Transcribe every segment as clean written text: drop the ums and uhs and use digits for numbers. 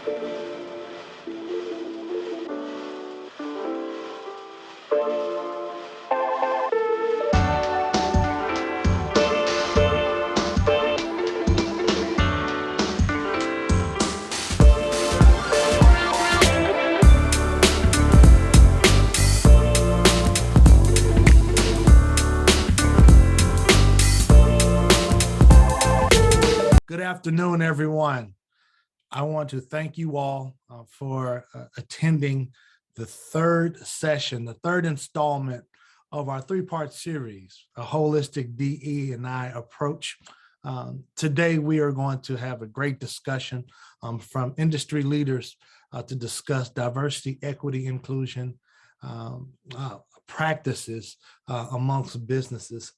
Good afternoon, everyone. I want to thank you all for attending the third session, the third installment of our three-part series, a holistic DE&I approach. Today, we are going to have a great discussion from industry leaders to discuss diversity, equity, inclusion practices amongst businesses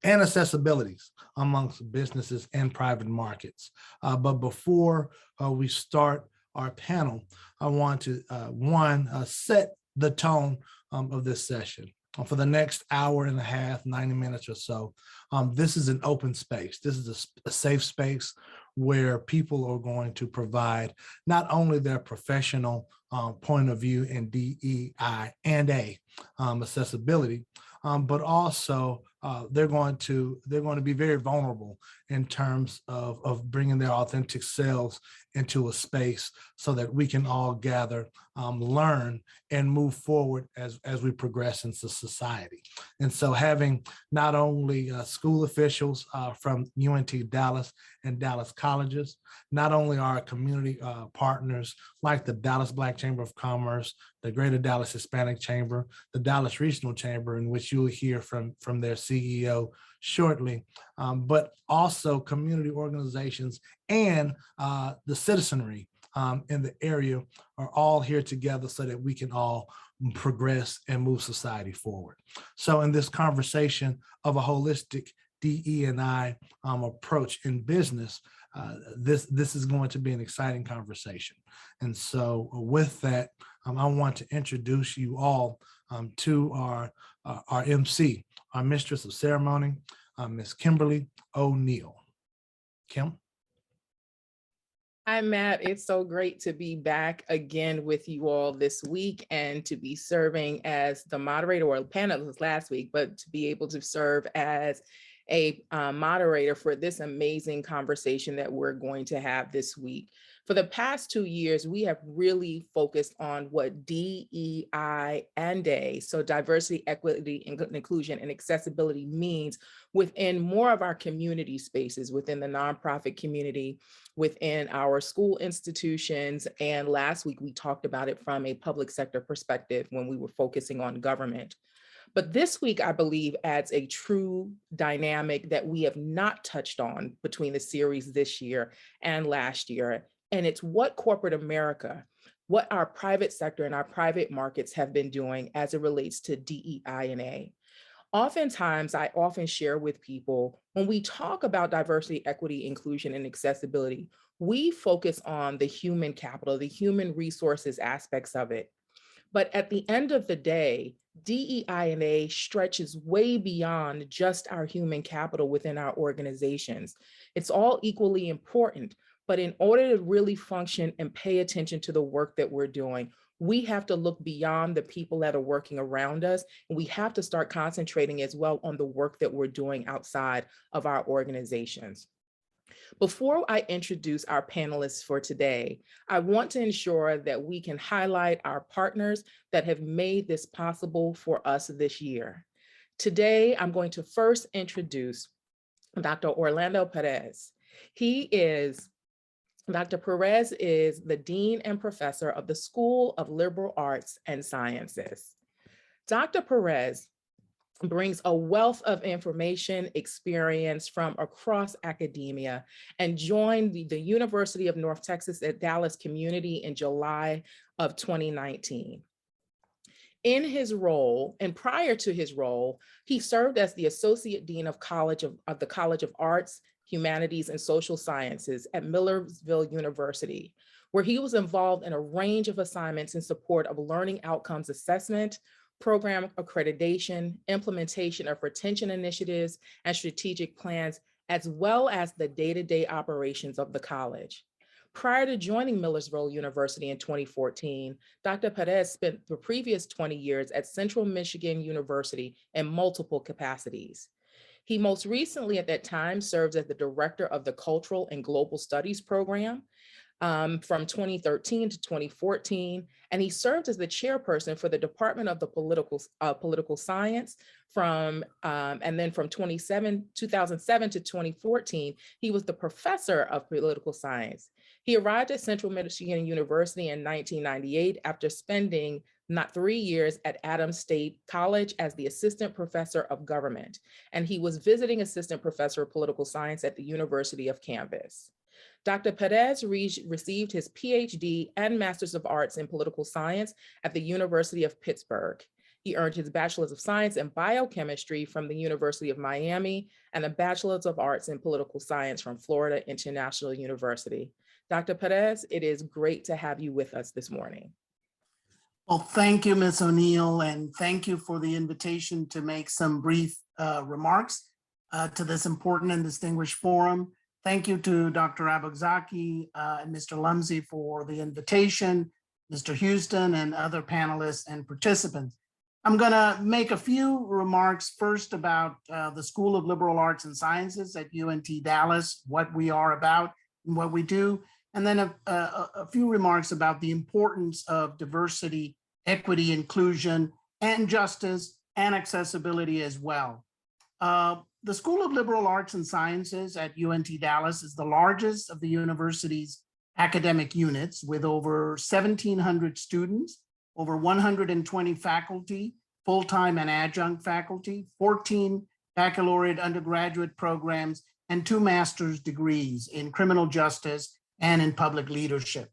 and accessibilities amongst businesses and private markets. But before we start our panel, I want to, set the tone of this session. For the next hour and a half, 90 minutes or so, this is an open space. This is a safe space where people are going to provide not only their professional point of view in DEI and accessibility, but also they're going to be very vulnerable in terms of bringing their authentic selves into a space so that we can all gather, learn, and move forward as we progress into society. And so having not only school officials from UNT Dallas and Dallas colleges, not only our community partners like the Dallas Black Chamber of Commerce, the Greater Dallas Hispanic Chamber, the Dallas Regional Chamber, in which you'll hear from their CEO shortly, but also community organizations and the citizenry in the area are all here together so that we can all progress and move society forward. So in this conversation of a holistic DE&I approach in business, this is going to be an exciting conversation. And so with that, I want to introduce you all to our MC, our mistress of ceremony, Ms. Kimberly O'Neill. Kim? Hi, Matt. It's so great to be back again with you all this week and to be serving as the moderator, or panelist last week, but to be able to serve as a moderator for this amazing conversation that we're going to have this week. For the past 2 years, we have really focused on what DEI and A, so diversity, equity, inclusion, and accessibility means within more of our community spaces, within the nonprofit community, within our school institutions. And last week, we talked about it from a public sector perspective when we were focusing on government. But this week, I believe, adds a true dynamic that we have not touched on between the series this year and last year. And it's what corporate America, what our private sector and our private markets have been doing as it relates to DEI and A. Oftentimes, I often share with people, when we talk about diversity, equity, inclusion, and accessibility, we focus on the human capital, the human resources aspects of it. But at the end of the day, DEI and A stretches way beyond just our human capital within our organizations. It's all equally important, but in order to really function and pay attention to the work that we're doing, we have to look beyond the people that are working around us, and we have to start concentrating as well on the work that we're doing outside of our organizations. Before I introduce our panelists for today, I want to ensure that we can highlight our partners that have made this possible for us this year. Today, I'm going to first introduce Dr. Orlando Perez. Dr. Perez is the Dean and Professor of the School of Liberal Arts and Sciences. Dr. Perez brings a wealth of information, experience from across academia, and joined the University of North Texas at Dallas Community in July of 2019. In his role, and prior to his role, he served as the Associate Dean of the College of Arts, Humanities, and Social Sciences at Millersville University, where he was involved in a range of assignments in support of learning outcomes assessment, program accreditation, implementation of retention initiatives and strategic plans, as well as the day-to-day operations of the college. Prior to joining Millersville University in 2014, Dr. Perez spent the previous 20 years at Central Michigan University in multiple capacities. He most recently at that time served as the director of the Cultural and Global Studies program from 2013 to 2014, and he served as the chairperson for the Department of the Political Science and then from 2007 to 2014, he was the professor of political science. He arrived at Central Michigan University in 1998 after spending not 3 years at Adams State College as the assistant professor of government, and he was visiting assistant professor of political science at the University of Kansas. Dr. Perez received his PhD and Master's of Arts in Political Science at the University of Pittsburgh. He earned his Bachelor's of Science in Biochemistry from the University of Miami and a Bachelor's of Arts in Political Science from Florida International University. Dr. Perez, it is great to have you with us this morning. Well, thank you, Ms. O'Neill, and thank you for the invitation to make some brief remarks to this important and distinguished forum. Thank you to Dr. Abogzaki and Mr. Lumsey for the invitation, Mr. Houston and other panelists and participants. I'm going to make a few remarks first about the School of Liberal Arts and Sciences at UNT Dallas, what we are about and what we do, and then a few remarks about the importance of diversity, equity, inclusion, and justice, and accessibility as well. The School of Liberal Arts and Sciences at UNT Dallas is the largest of the university's academic units with over 1,700 students, over 120 faculty, full-time and adjunct faculty, 14 baccalaureate undergraduate programs, and 2 master's degrees in criminal justice and in public leadership.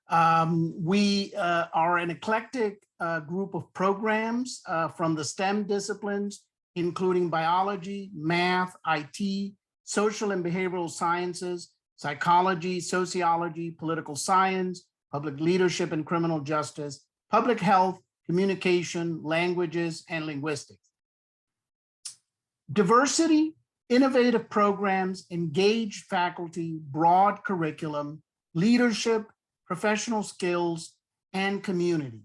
We are an eclectic group of programs from the STEM disciplines, including biology, math, IT, social and behavioral sciences, psychology, sociology, political science, public leadership and criminal justice, public health, communication, languages, and linguistics. Diversity, innovative programs, engaged faculty, broad curriculum, leadership, professional skills, and community.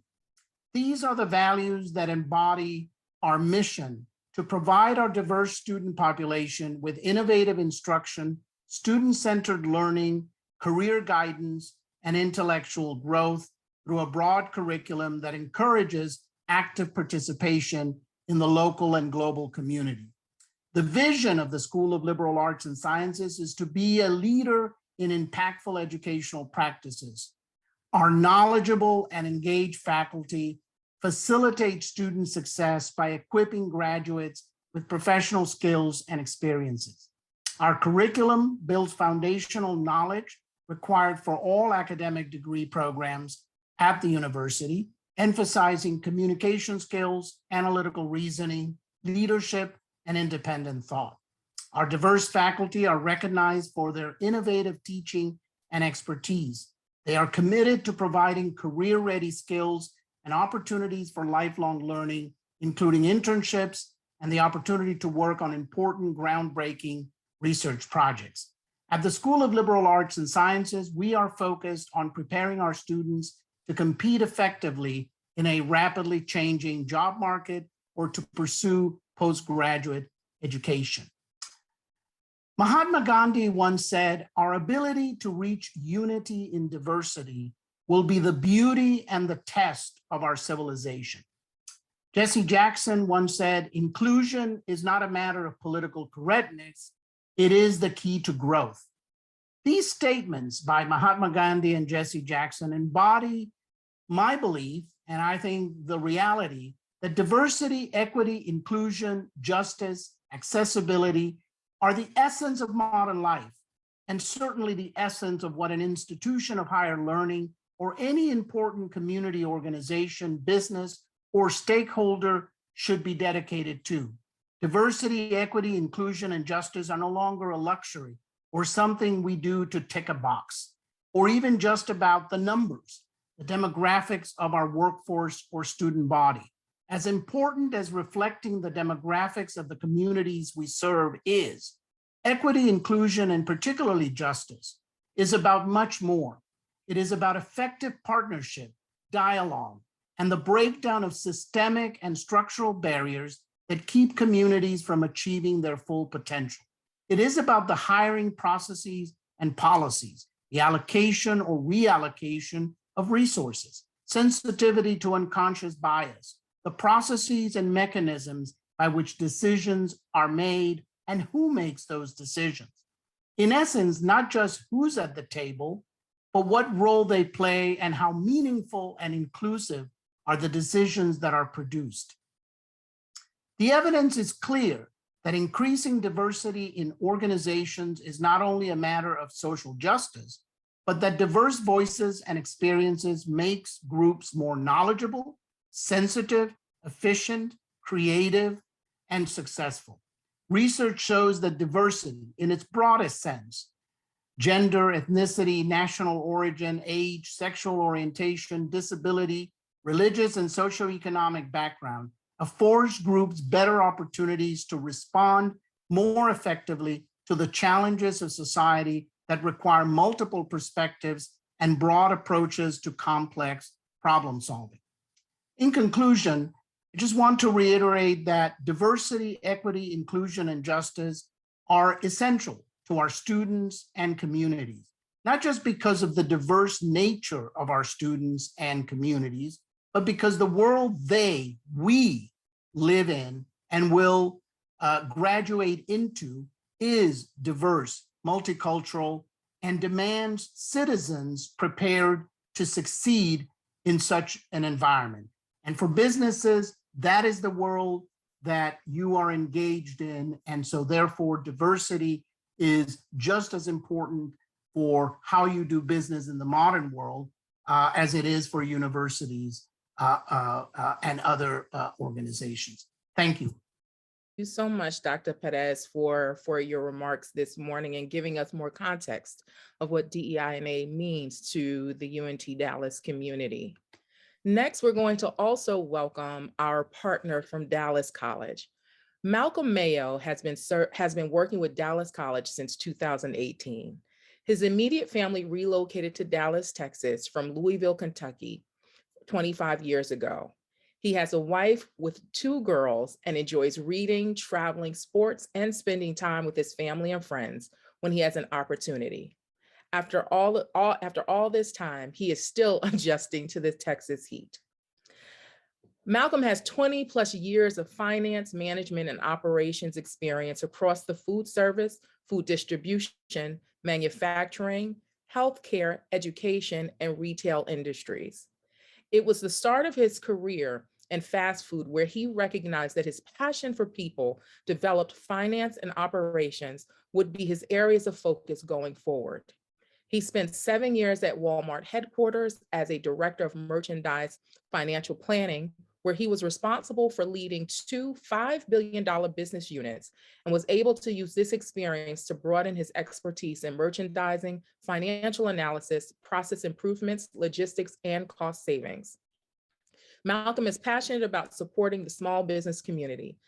These are the values that embody our mission to provide our diverse student population with innovative instruction, student-centered learning, career guidance, and intellectual growth through a broad curriculum that encourages active participation in the local and global community. The vision of the School of Liberal Arts and Sciences is to be a leader in impactful educational practices. Our knowledgeable and engaged faculty facilitate student success by equipping graduates with professional skills and experiences. Our curriculum builds foundational knowledge required for all academic degree programs at the university, emphasizing communication skills, analytical reasoning, leadership, and independent thought. Our diverse faculty are recognized for their innovative teaching and expertise. They are committed to providing career-ready skills and opportunities for lifelong learning, including internships and the opportunity to work on important groundbreaking research projects. At the School of Liberal Arts and Sciences, we are focused on preparing our students to compete effectively in a rapidly changing job market or to pursue postgraduate education. Mahatma Gandhi once said, "Our ability to reach unity in diversity will be the beauty and the test of our civilization." Jesse Jackson once said, "Inclusion is not a matter of political correctness, it is the key to growth." These statements by Mahatma Gandhi and Jesse Jackson embody my belief, and I think the reality, that diversity, equity, inclusion, justice, accessibility are the essence of modern life, and certainly the essence of what an institution of higher learning or any important community organization, business, or stakeholder should be dedicated to. Diversity, equity, inclusion, and justice are no longer a luxury or something we do to tick a box, or even just about the numbers, the demographics of our workforce or student body. As important as reflecting the demographics of the communities we serve is, equity, inclusion, and particularly justice is about much more. It is about effective partnership, dialogue, and the breakdown of systemic and structural barriers that keep communities from achieving their full potential. It is about the hiring processes and policies, the allocation or reallocation of resources, sensitivity to unconscious bias, the processes and mechanisms by which decisions are made and who makes those decisions. In essence, not just who's at the table, but what role they play and how meaningful and inclusive are the decisions that are produced. The evidence is clear that increasing diversity in organizations is not only a matter of social justice, but that diverse voices and experiences makes groups more knowledgeable, sensitive, efficient, creative, and successful. Research shows that diversity in its broadest sense, gender, ethnicity, national origin, age, sexual orientation, disability, religious and socioeconomic background, affords groups better opportunities to respond more effectively to the challenges of society that require multiple perspectives and broad approaches to complex problem solving. In conclusion, I just want to reiterate that diversity, equity, inclusion, and justice are essential to our students and communities, not just because of the diverse nature of our students and communities, but because the world we live in and will graduate into is diverse, multicultural, and demands citizens prepared to succeed in such an environment. And for businesses, that is the world that you are engaged in. And so therefore, diversity is just as important for how you do business in the modern world as it is for universities and other organizations. Thank you. Thank you so much, Dr. Perez, for your remarks this morning and giving us more context of what DEI&A means to the UNT Dallas community. Next, we're going to also welcome our partner from Dallas College. Malcolm Mayo has been working with Dallas College since 2018. His immediate family relocated to Dallas, Texas from Louisville, Kentucky, 25 years ago. He has a wife with 2 girls and enjoys reading, traveling, sports, and spending time with his family and friends when he has an opportunity. After all this time, he is still adjusting to the Texas heat. Malcolm has 20 plus years of finance, management, and operations experience across the food service, food distribution, manufacturing, healthcare, education, and retail industries. It was the start of his career in fast food where he recognized that his passion for people developed finance and operations would be his areas of focus going forward. He spent 7 years at Walmart headquarters as a director of merchandise financial planning, where he was responsible for leading 2 $5 billion business units and was able to use this experience to broaden his expertise in merchandising, financial analysis, process improvements, logistics, and cost savings. Malcolm is passionate about supporting the small business community.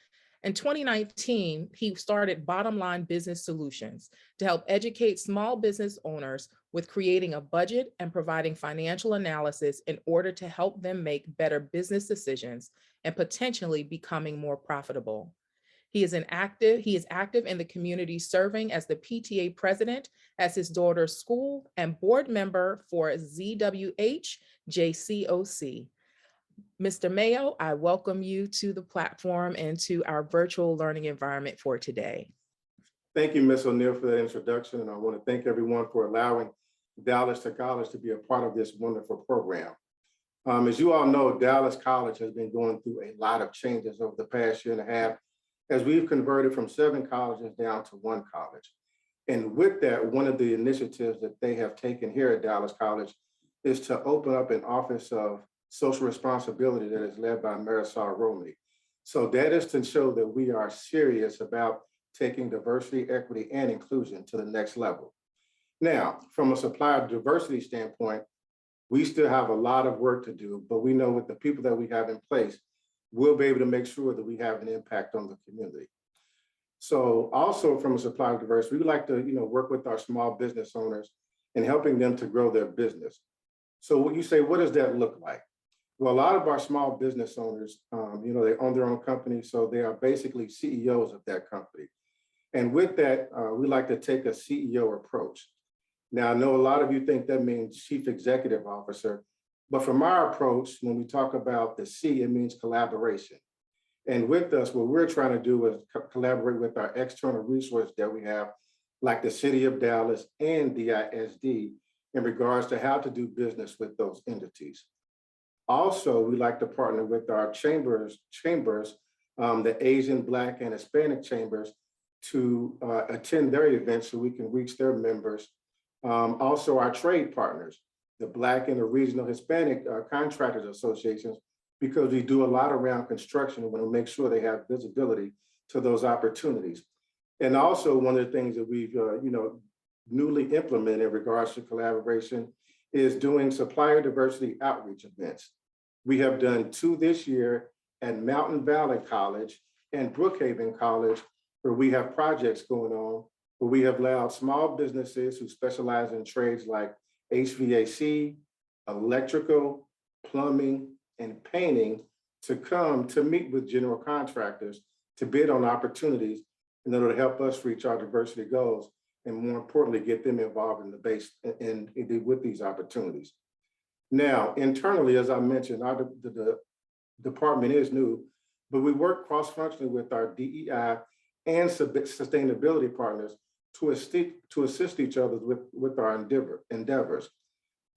In 2019, he started Bottom Line Business Solutions to help educate small business owners with creating a budget and providing financial analysis in order to help them make better business decisions and potentially becoming more profitable. He is active in the community, serving as the PTA president at his daughter's school and board member for ZWH JCOC. Mr. Mayo, I welcome you to the platform and to our virtual learning environment for today. Thank you, Ms. O'Neill, for that introduction. And I want to thank everyone for allowing Dallas College to be a part of this wonderful program. As you all know, Dallas College has been going through a lot of changes over the past year and a half, as we've converted from 7 colleges down to 1 college. And with that, one of the initiatives that they have taken here at Dallas College is to open up an office of social responsibility that is led by Marisol Romney. So that is to show that we are serious about taking diversity, equity, and inclusion to the next level. Now, from a supplier diversity standpoint, we still have a lot of work to do, but we know with the people that we have in place, we'll be able to make sure that we have an impact on the community. So also from a supplier diversity, we would like to work with our small business owners and helping them to grow their business. So when you say, what does that look like? Well, a lot of our small business owners, they own their own company, so they are basically CEOs of that company. And with that, we like to take a CEO approach. Now, I know a lot of you think that means Chief Executive Officer, but from our approach, when we talk about the C, it means collaboration. And with us, what we're trying to do is collaborate with our external resources that we have, like the City of Dallas and DISD, in regards to how to do business with those entities. Also, we like to partner with our chambers, the Asian, Black, and Hispanic chambers, to attend their events so we can reach their members. Also, our trade partners, the Black and the Regional Hispanic Contractors Associations, because we do a lot around construction and want to make sure they have visibility to those opportunities. And also, one of the things that we've newly implemented in regards to collaboration is doing supplier diversity outreach events. We have done 2 this year at Mountain Valley College and Brookhaven College, where we have projects going on, where we have allowed small businesses who specialize in trades like HVAC, electrical, plumbing, and painting to come to meet with general contractors to bid on opportunities in order to help us reach our diversity goals, and more importantly, get them involved in the base and with these opportunities. Now, internally, as I mentioned, the department is new, but we work cross-functionally with our DEI and sustainability partners to assist each other with our endeavors.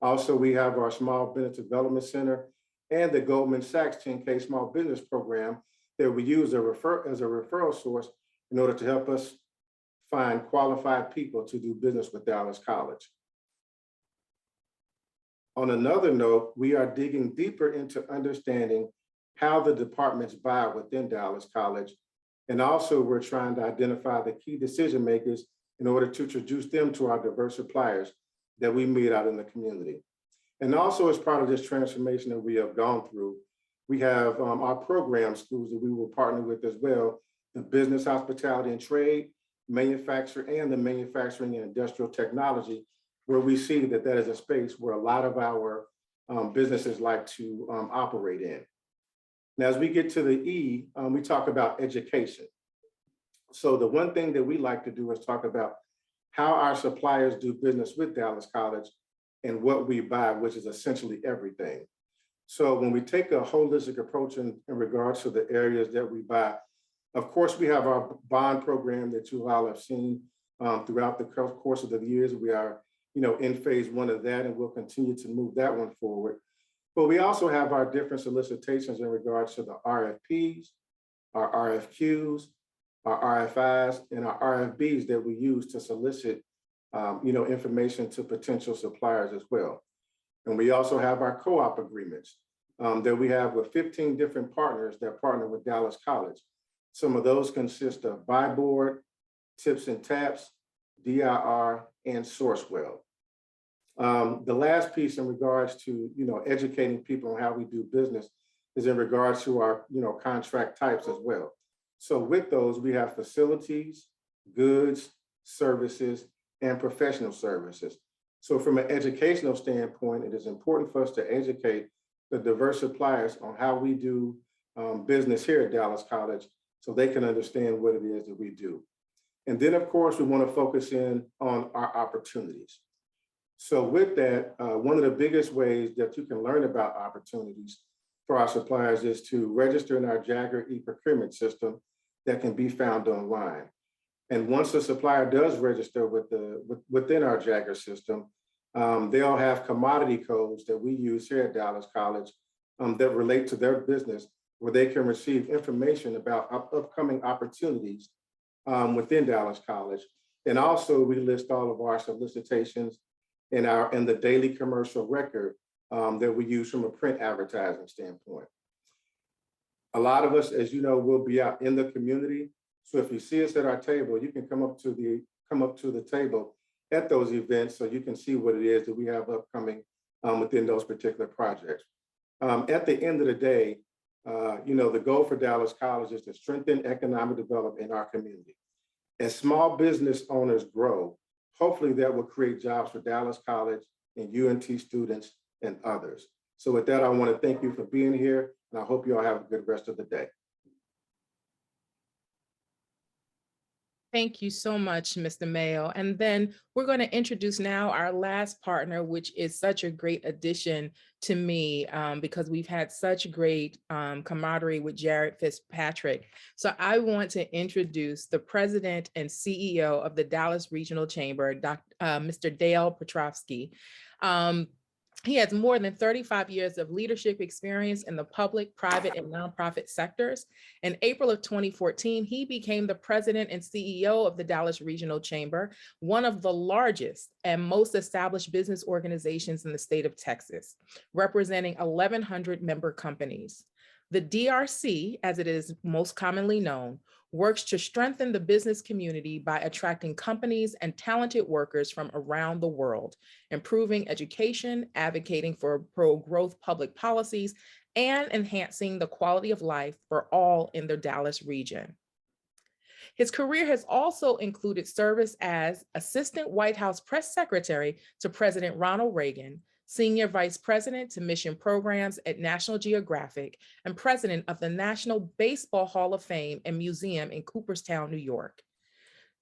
Also, we have our Small Business Development Center and the Goldman Sachs 10K Small Business Program that we use as a referral source in order to help us find qualified people to do business with Dallas College. On another note, we are digging deeper into understanding how the departments buy within Dallas College. And also, we're trying to identify the key decision makers in order to introduce them to our diverse suppliers that we meet out in the community. And also, as part of this transformation that we have gone through, we have our program schools that we will partner with as well, the Business, Hospitality, and Trade, Manufacturing, and the Manufacturing and Industrial Technology, where we see that is a space where a lot of our businesses like to operate in. Now, as we get to the E, we talk about education. So the one thing that we like to do is talk about how our suppliers do business with Dallas College and what we buy, which is essentially everything. So when we take a holistic approach in regards to the areas that we buy, of course, we have our bond program that you all have seen throughout the course of the years. We are, in phase 1 of that, and we'll continue to move that one forward. But we also have our different solicitations in regards to the RFPs, our RFQs, our RFIs, and our RFBs that we use to solicit, information to potential suppliers as well. And we also have our co-op agreements that we have with 15 different partners that partner with Dallas College. Some of those consist of Buy Board, Tips and Taps, DIR, and Sourcewell. The last piece in regards to educating people on how we do business is in regards to our contract types as well. So with those, we have facilities, goods, services, and professional services. So from an educational standpoint, it is important for us to educate the diverse suppliers on how we do business here at Dallas College so they can understand what it is that we do. And then, of course, we want to focus in on our opportunities. So with that, one of the biggest ways that you can learn about opportunities for our suppliers is to register in our Jagger e-procurement system that can be found online. And once the supplier does register within our Jagger system, they'll have commodity codes that we use here at Dallas College that relate to their business, where they can receive information about upcoming opportunities within Dallas College. And also, we list all of our solicitations in the daily commercial record that we use from a print advertising standpoint. A lot of us, as you know, will be out in the community. So if you see us at our table, you can come up to the table at those events so you can see what it is that we have upcoming within those particular projects. At the end of the day, the goal for Dallas College is to strengthen economic development in our community. As small business owners grow, Hopefully that will create jobs for Dallas College and UNT students and others. So with that, I want to thank you for being here, and I hope you all have a good rest of the day. Thank you so much, Mr. Mayo. And then we're going to introduce now our last partner, which is such a great addition to me because we've had such great camaraderie with Jared Fitzpatrick. So I want to introduce the president and CEO of the Dallas Regional Chamber, Mr. Dale Petrovsky. He has more than 35 years of leadership experience in the public, private, and nonprofit sectors. In April of 2014, he became the president and CEO of the Dallas Regional Chamber, one of the largest and most established business organizations in the state of Texas, representing 1,100 member companies. The DRC, as it is most commonly known, works to strengthen the business community by attracting companies and talented workers from around the world, improving education, advocating for pro-growth public policies, and enhancing the quality of life for all in the Dallas region. His career has also included service as Assistant White House Press Secretary to President Ronald Reagan, Senior Vice President to Mission Programs at National Geographic, and President of the National Baseball Hall of Fame and Museum in Cooperstown, New York.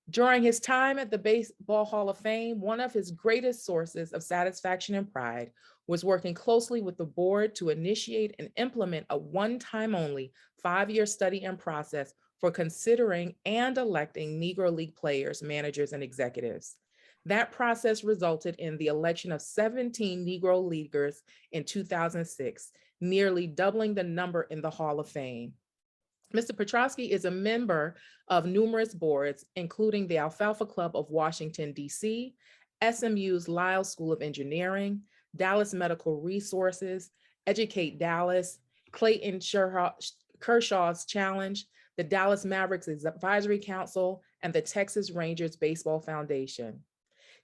During his time at the Baseball Hall of Fame, one of his greatest sources of satisfaction and pride was working closely with the board to initiate and implement a one-time only 5-year study and process for considering and electing Negro League players, managers, and executives. That process resulted in the election of 17 Negro Leaguers in 2006, nearly doubling the number in the Hall of Fame. Mr. Petrovsky is a member of numerous boards, including the Alfalfa Club of Washington, D.C., SMU's Lyle School of Engineering, Dallas Medical Resources, Educate Dallas, Clayton Kershaw's Challenge, the Dallas Mavericks Advisory Council, and the Texas Rangers Baseball Foundation.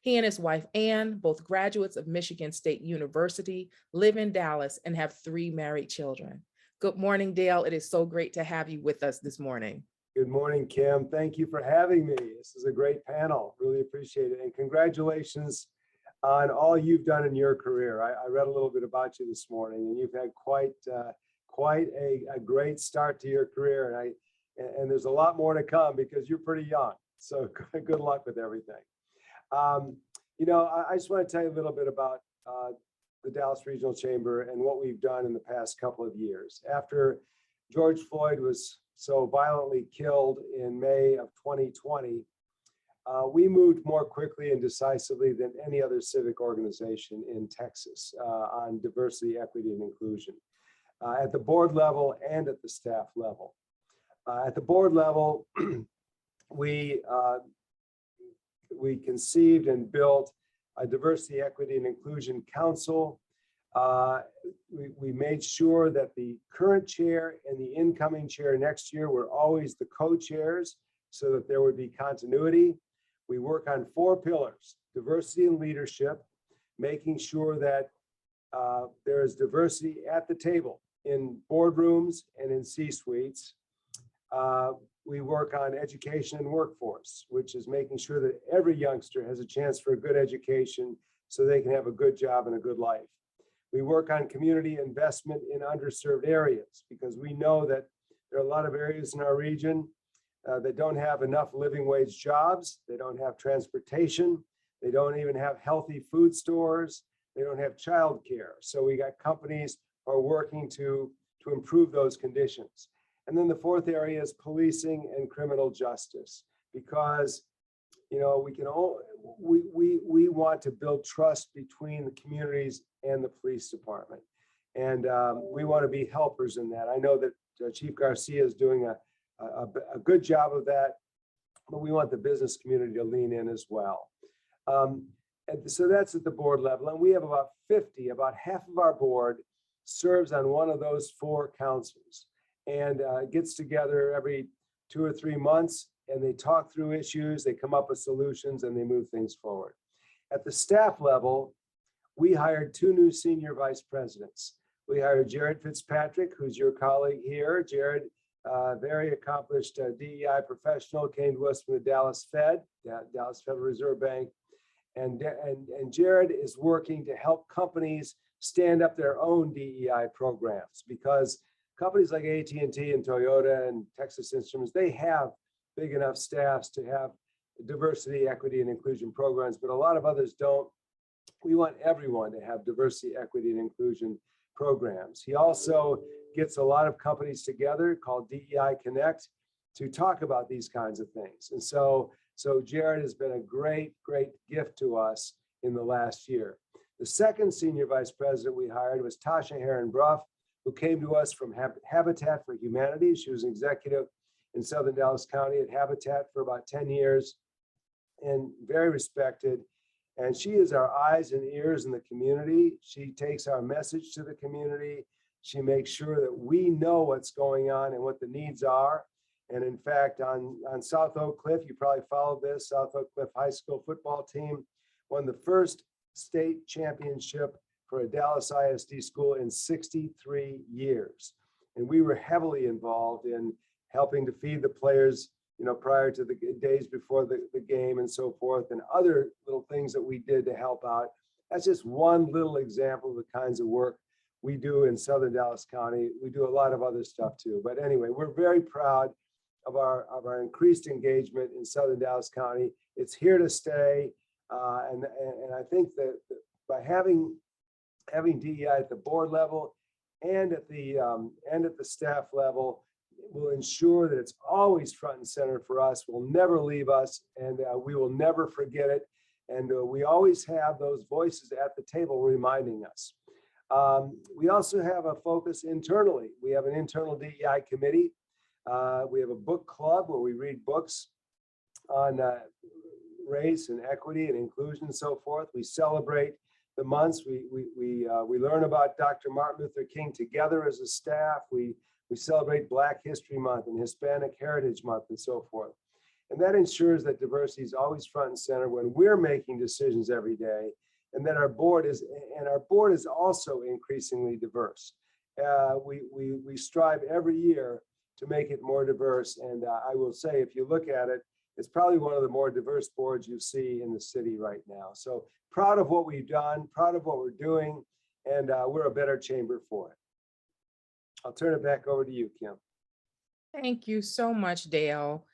He and his wife, Ann, both graduates of Michigan State University, live in Dallas and have 3 married children. Good morning, Dale. It is so great to have you with us this morning. Good morning, Kim. Thank you for having me. This is a great panel. Really appreciate it. And congratulations on all you've done in your career. I read a little bit about you this morning, and you've had quite a great start to your career. And there's a lot more to come because you're pretty young. So good luck with everything. I just want to tell you a little bit about the Dallas Regional Chamber and what we've done in the past couple of years. After George Floyd was so violently killed in May of 2020, we moved more quickly and decisively than any other civic organization in Texas on diversity, equity, and inclusion at the board level and at the staff level. At the board level, we conceived and built a diversity, equity, and inclusion council. We made sure that the current chair and the incoming chair next year were always the co-chairs so that there would be continuity. We work on 4 pillars: diversity and leadership, making sure that there is diversity at the table in boardrooms and in C-suites. We work on education and workforce, which is making sure that every youngster has a chance for a good education so they can have a good job and a good life. We work on community investment in underserved areas because we know that there are a lot of areas in our region that don't have enough living wage jobs. They don't have transportation. They don't even have healthy food stores. They don't have childcare. So we got companies who are working to improve those conditions. And then the 4th area is policing and criminal justice, because we want to build trust between the communities and the police department, and we want to be helpers in that. I know that Chief Garcia is doing a good job of that, but we want the business community to lean in as well. And so that's at the board level, and we have about half of our board serves on one of those 4 councils, and gets together every 2 or 3 months, and they talk through issues, they come up with solutions, and they move things forward. At the staff level, we hired 2 new senior vice presidents. We hired Jared Fitzpatrick, who's your colleague here. Jared, very accomplished DEI professional, came to us from the Dallas Federal Reserve Bank. And Jared is working to help companies stand up their own DEI programs, because companies like AT&T and Toyota and Texas Instruments, they have big enough staffs to have diversity, equity, and inclusion programs, but a lot of others don't. We want everyone to have diversity, equity, and inclusion programs. He also gets a lot of companies together called DEI Connect to talk about these kinds of things. And so Jared has been a great gift to us in the last year. The second senior vice president we hired was Tasha Heron-Bruff, who came to us from Habitat for Humanity. She was an executive in Southern Dallas County at Habitat for about 10 years and very respected. And she is our eyes and ears in the community. She takes our message to the community. She makes sure that we know what's going on and what the needs are. And in fact, on South Oak Cliff, you probably followed this, South Oak Cliff High School football team won the first state championship for a Dallas ISD school in 63 years. And we were heavily involved in helping to feed the players, prior to the days before the game and so forth, and other little things that we did to help out. That's just one little example of the kinds of work we do in Southern Dallas County. We do a lot of other stuff too. But anyway, we're very proud of our increased engagement in Southern Dallas County. It's here to stay. And I think that by having DEI at the board level and at the staff level will ensure that it's always front and center for us, will never leave us, and we will never forget it. And we always have those voices at the table reminding us. We also have a focus internally. We have an internal DEI committee. We have a book club where we read books on race and equity and inclusion and so forth. We celebrate the months. We learn about Dr. Martin Luther King together as a staff. We celebrate Black History Month and Hispanic Heritage Month and so forth. And that ensures that diversity is always front and center when we're making decisions every day. And then our board is also increasingly diverse. We strive every year to make it more diverse. And I will say, if you look at it, it's probably one of the more diverse boards you see in the city right now. So proud of what we've done, proud of what we're doing, and we're a better chamber for it. I'll turn it back over to you, Kim. Thank you so much, Dale.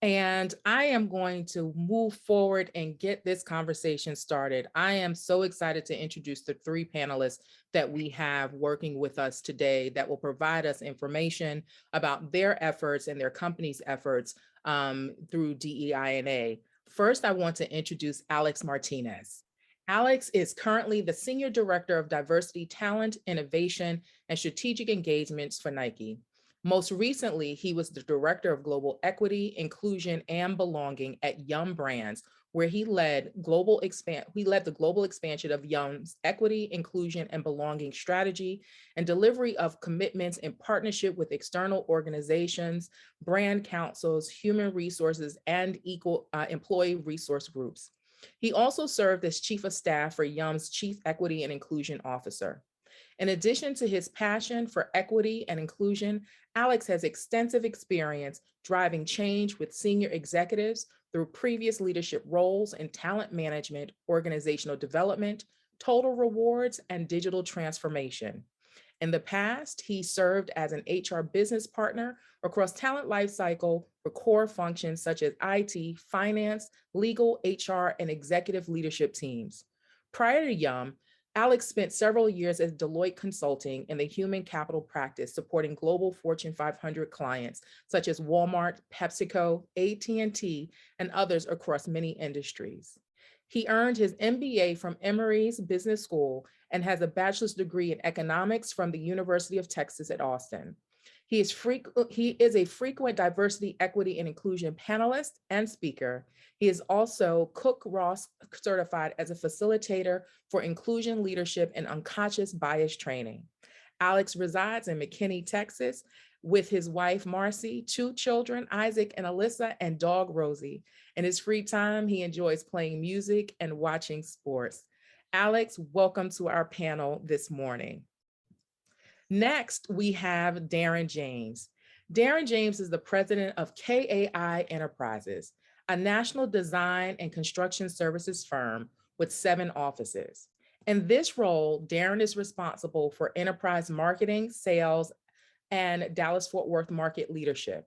And I am going to move forward and get this conversation started. I am so excited to introduce the three panelists that we have working with us today that will provide us information about their efforts and their company's efforts through DEI&A. First, I want to introduce Alex Martinez. Alex is currently the Senior Director of Diversity, Talent, Innovation, and Strategic Engagements for Nike. Most recently, he was the Director of Global Equity, Inclusion, and Belonging at Yum Brands, where he led the global expansion of Yum's equity, inclusion, and belonging strategy and delivery of commitments in partnership with external organizations, brand councils, human resources, and equal employee resource groups. He also served as Chief of Staff for Yum's Chief Equity and Inclusion Officer. In addition to his passion for equity and inclusion, Alex has extensive experience driving change with senior executives through previous leadership roles in talent management, organizational development, total rewards, and digital transformation. In the past, he served as an HR business partner across talent lifecycle for core functions such as IT, finance, legal, HR, and executive leadership teams. Prior to Yum, Alex spent several years at Deloitte Consulting in the human capital practice, supporting global Fortune 500 clients, such as Walmart, PepsiCo, AT&T, and others across many industries. He earned his MBA from Emory's Business School and has a bachelor's degree in economics from the University of Texas at Austin. He is a frequent diversity, equity, and inclusion panelist and speaker. He is also Cook-Ross certified as a facilitator for inclusion leadership and unconscious bias training. Alex resides in McKinney, Texas, with his wife, Marcy, 2 children, Isaac and Alyssa, and dog, Rosie. In his free time, he enjoys playing music and watching sports. Alex, welcome to our panel this morning. Next, we have Darren James. Darren James is the president of KAI Enterprises, a national design and construction services firm with 7 offices. In this role, Darren is responsible for enterprise marketing, sales, and Dallas-Fort Worth market leadership.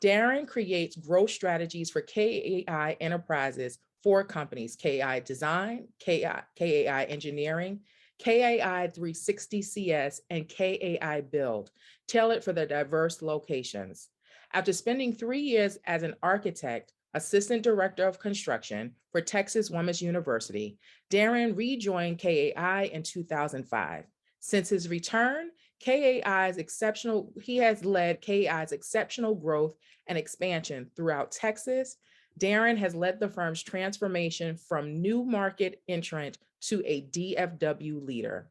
Darren creates growth strategies for KAI enterprises for companies, KAI Design, KAI Engineering, KAI 360 CS, and KAI Build, tailored for their diverse locations. After spending 3 years as an architect, assistant director of construction for Texas Women's University, Darren rejoined KAI in 2005. Since his return, he has led KAI's exceptional growth and expansion throughout Texas. Darren has led the firm's transformation from new market entrant to a DFW leader.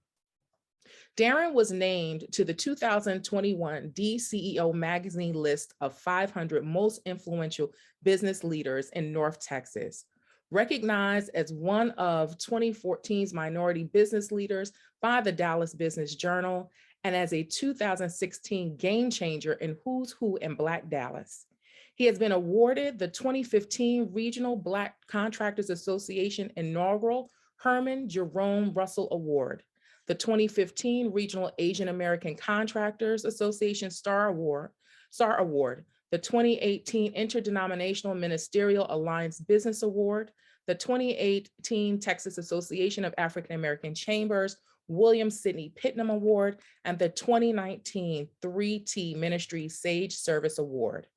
Darren was named to the 2021 DCEO magazine list of 500 most influential business leaders in North Texas. Recognized as one of 2014's minority business leaders by the Dallas Business Journal, and as a 2016 game changer in Who's Who in Black Dallas. He has been awarded the 2015 Regional Black Contractors Association inaugural Herman Jerome Russell Award, the 2015 Regional Asian American Contractors Association Star Award, the 2018 Interdenominational Ministerial Alliance Business Award, the 2018 Texas Association of African American Chambers William Sidney Pitnam Award, and the 2019 3T Ministry Sage Service Award.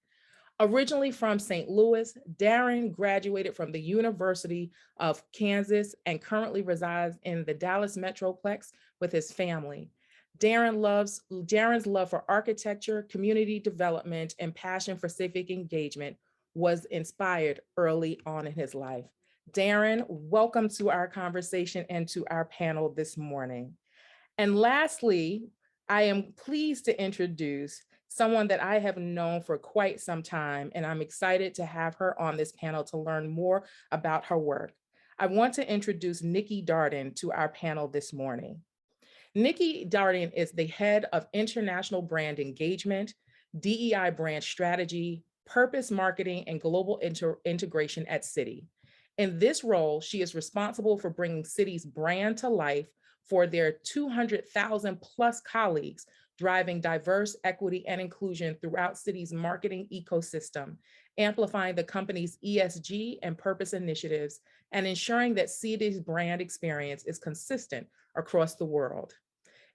Originally from St. Louis, Darren graduated from the University of Kansas and currently resides in the Dallas Metroplex with his family. Darren's love for architecture, community development, and passion for civic engagement was inspired early on in his life. Darren, welcome to our conversation and to our panel this morning. And lastly, I am pleased to introduce someone that I have known for quite some time, and I'm excited to have her on this panel to learn more about her work. I want to introduce Nikki Darden to our panel this morning. Nikki Darden is the head of International Brand Engagement, DEI Brand Strategy, Purpose Marketing, and Global Integration at Citi. In this role, she is responsible for bringing Citi's brand to life for their 200,000 plus colleagues, driving diverse equity and inclusion throughout Citi's marketing ecosystem, amplifying the company's ESG and purpose initiatives, and ensuring that Citi's brand experience is consistent across the world.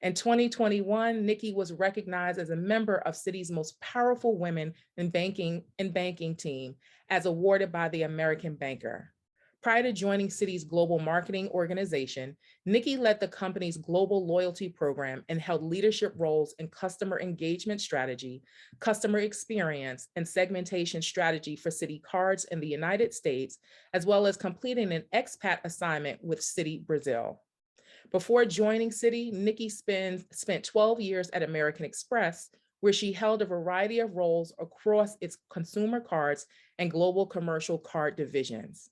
In 2021, Nikki was recognized as a member of Citi's most powerful women in banking team, as awarded by the American Banker. Prior to joining Citi's global marketing organization, Nikki led the company's global loyalty program and held leadership roles in customer engagement strategy, customer experience, and segmentation strategy for Citi Cards in the United States, as well as completing an expat assignment with Citi Brazil. Before joining Citi, Nikki spent 12 years at American Express, where she held a variety of roles across its consumer cards and global commercial card divisions.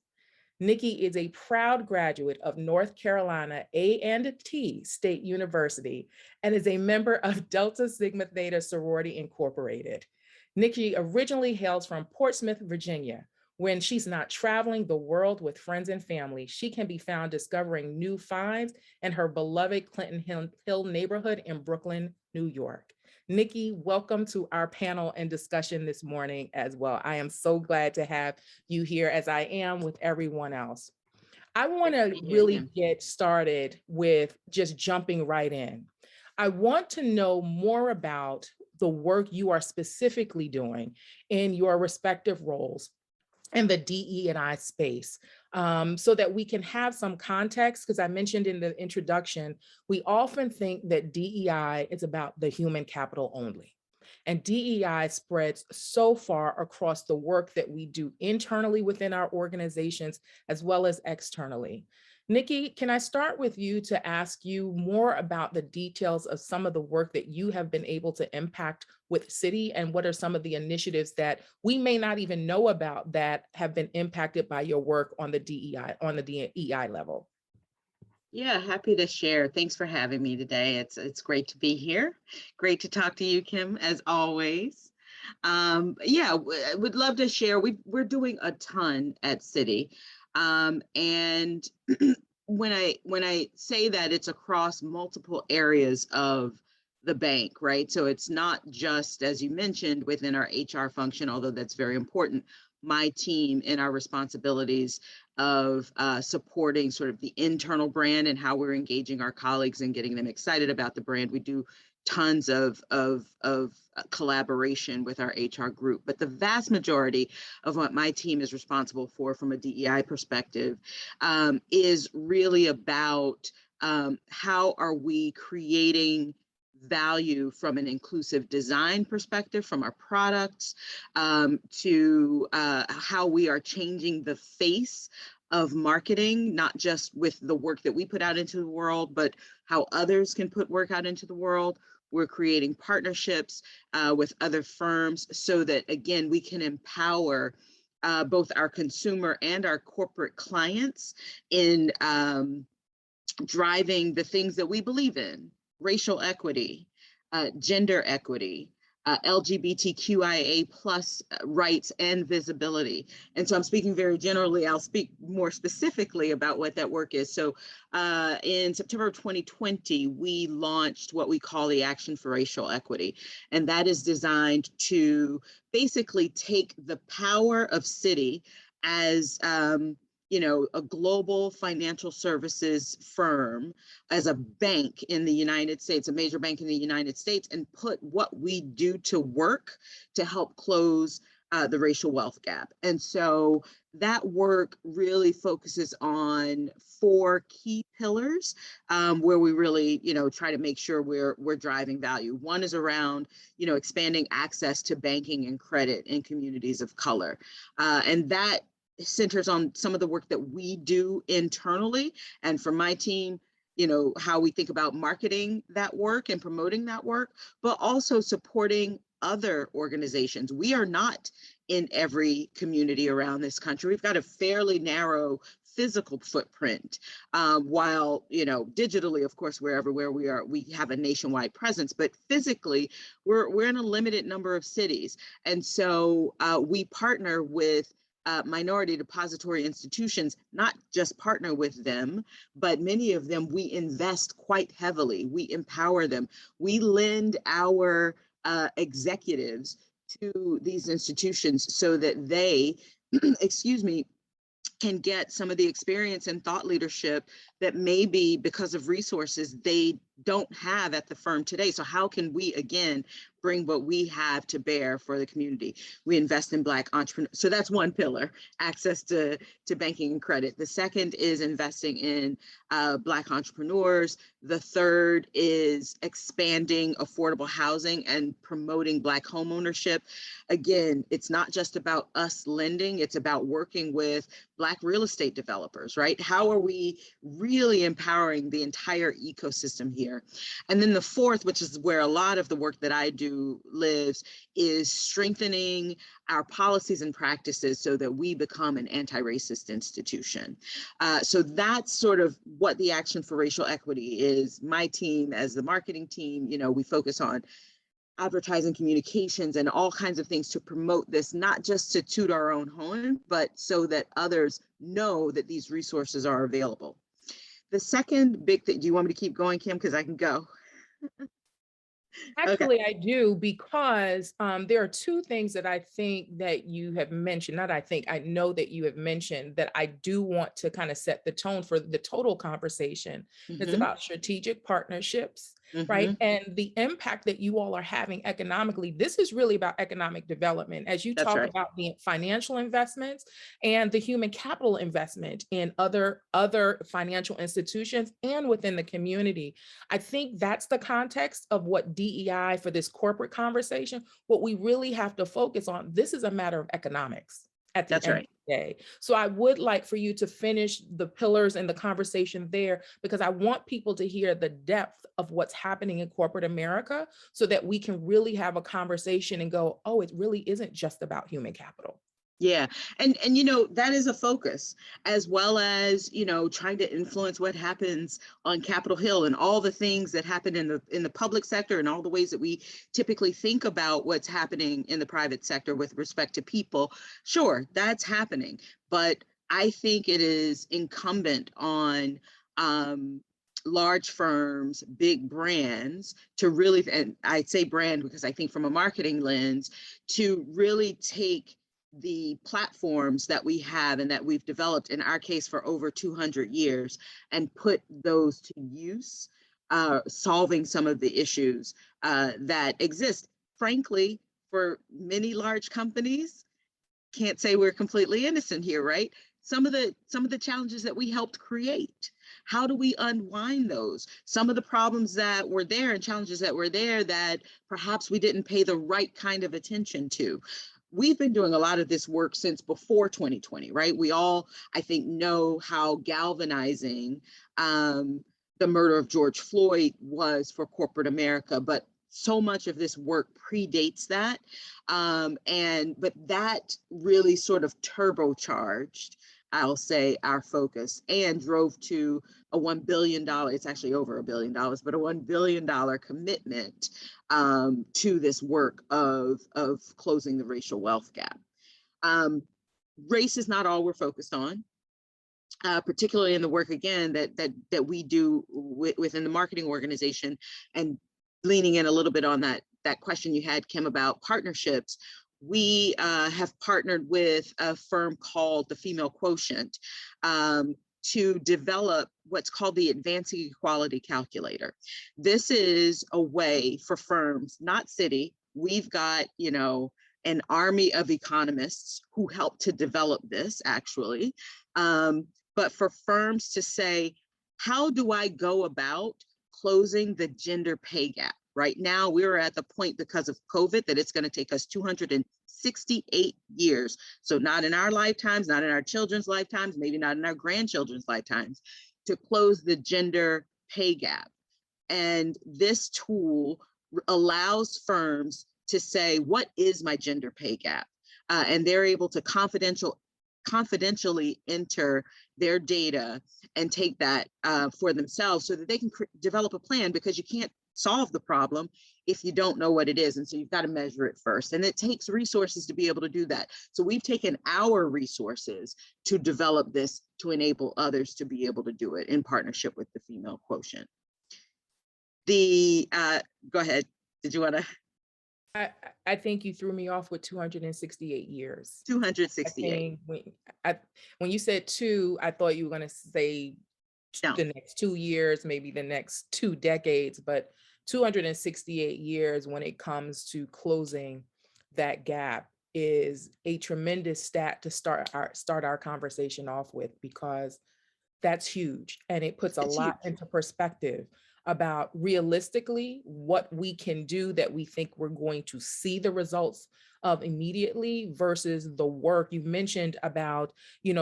Nikki is a proud graduate of North Carolina A&T State University and is a member of Delta Sigma Theta Sorority Incorporated. Nikki originally hails from Portsmouth, Virginia. When she's not traveling the world with friends and family, she can be found discovering new finds in her beloved Clinton Hill neighborhood in Brooklyn, New York. Nikki, welcome to our panel and discussion this morning as well. I am so glad to have you here, as I am with everyone else. I want to really get started with just jumping right in. I want to know more about the work you are specifically doing in your respective roles in the DE&I space, so that we can have some context, because I mentioned in the introduction, we often think that DEI is about the human capital only. And DEI spreads so far across the work that we do internally within our organizations, as well as externally. Nikki, can I start with you to ask you more about the details of some of the work that you have been able to impact with Citi, and what are some of the initiatives that we may not even know about that have been impacted by your work on the DEI level? Yeah, happy to share. Thanks for having me today. It's great to be here. Great to talk to you, Kim, as always. Yeah, I would love to share. We're doing a ton at Citi. And when I say that, it's across multiple areas of the bank, right? So it's not just, as you mentioned, within our HR function, although that's very important. My team and our responsibilities of supporting sort of the internal brand and how we're engaging our colleagues and getting them excited about the brand. We do tons of collaboration with our HR group, but the vast majority of what my team is responsible for from a DEI perspective is really about how are we creating value from an inclusive design perspective, from our products, to how we are changing the face of marketing, not just with the work that we put out into the world, but how others can put work out into the world. We're creating partnerships with other firms so that, again, we can empower both our consumer and our corporate clients in driving the things that we believe in: racial equity, gender equity, LGBTQIA plus rights and visibility. And so I'm speaking very generally. I'll speak more specifically about what that work is. So in September of 2020, we launched what we call the Action for Racial Equity. And that is designed to basically take the power of Citi as a global financial services firm, as a bank in the United States, a major bank in the United States, and put what we do to work to help close the racial wealth gap. And so that work really focuses on 4 key pillars where we really, try to make sure we're driving value. One is around, expanding access to banking and credit in communities of color. And that centers on some of the work that we do internally. And for my team, how we think about marketing that work and promoting that work, but also supporting other organizations. We are not in every community around this country. We've got a fairly narrow physical footprint, while, digitally, of course, we're everywhere we are, we have a nationwide presence, but physically, we're in a limited number of cities. And so we partner with minority depository institutions, not just partner with them, but many of them we invest quite heavily. We empower them. We lend our executives to these institutions so that they, can get some of the experience and thought leadership that maybe because of resources they don't have at the firm today. So how can we, again, bring what we have to bear for the community? We invest in Black entrepreneurs. So that's one pillar, access to banking and credit. The second is investing in Black entrepreneurs. The third is expanding affordable housing and promoting Black homeownership. Again, it's not just about us lending, it's about working with Black real estate developers, right? How are we really empowering the entire ecosystem here? And then the fourth, which is where a lot of the work that I do lives, is strengthening our policies and practices so that we become an anti-racist institution. So that's sort of what the Action for Racial Equity is. My team, as the marketing team, we focus on advertising, communications, and all kinds of things to promote this, not just to toot our own horn, but so that others know that these resources are available. The second big thing, do you want me to keep going, Kim? Because I can go. Actually, okay. I do, because there are 2 things that I think that you have mentioned, I know that you have mentioned that I do want to kind of set the tone for the total conversation. Mm-hmm. It's about strategic partnerships, mm-hmm. right? And the impact that you all are having economically. This is really about economic development. As you talk about the financial investments and the human capital investment in other financial institutions and within the community. I think that's the context of what DEI for this corporate conversation. What we really have to focus on, this is a matter of economics at the end of the day. So I would like for you to finish the pillars and the conversation there, because I want people to hear the depth of what's happening in corporate America so that we can really have a conversation and go, oh, it really isn't just about human capital. Yeah. And that is a focus, as well as, trying to influence what happens on Capitol Hill and all the things that happen in the public sector and all the ways that we typically think about what's happening in the private sector with respect to people. Sure, that's happening. But I think it is incumbent on large firms, big brands to really, and I say brand because I think from a marketing lens, to really take the platforms that we have and that we've developed, in our case for over 200 years, and put those to use, solving some of the issues that exist. Frankly, for many large companies, can't say we're completely innocent here, right? Some of the challenges that we helped create. How do we unwind those? Some of the problems that were there and challenges that were there that perhaps we didn't pay the right kind of attention to. We've been doing a lot of this work since before 2020, right? We all, I think, know how galvanizing the murder of George Floyd was for corporate America, but so much of this work predates that. But that really sort of turbocharged, I'll say, our focus and drove to a $1 billion, it's actually over $1 billion, but a $1 billion commitment to this work of closing the racial wealth gap. Race is not all we're focused on. Particularly in the work, again, that we do within the marketing organization, and leaning in a little bit on that question you had, Kim, about partnerships. We have partnered with a firm called the Female Quotient to develop what's called the Advancing Equality Calculator. This is a way for firms, not city. We've got, an army of economists who help to develop this, actually. But for firms to say, how do I go about closing the gender pay gap? Right now, we're at the point because of COVID that it's going to take us 268 years. So not in our lifetimes, not in our children's lifetimes, maybe not in our grandchildren's lifetimes, to close the gender pay gap. And this tool allows firms to say, what is my gender pay gap? And they're able to confidentially enter their data and take that for themselves so that they can develop a plan, because you can't solve the problem if you don't know what it is. And so you've got to measure it first. And it takes resources to be able to do that. So we've taken our resources to develop this to enable others to be able to do it in partnership with the Female Quotient. Go ahead. Did you want to? I think you threw me off with 268 years. 268. When you said two, I thought you were going to say No. the next 2 years, maybe the next 2 decades, but 268 years when it comes to closing that gap is a tremendous stat to start our conversation off with, because that's huge. And it puts a lot into perspective about realistically what we can do that we think we're going to see the results of immediately versus the work you mentioned about,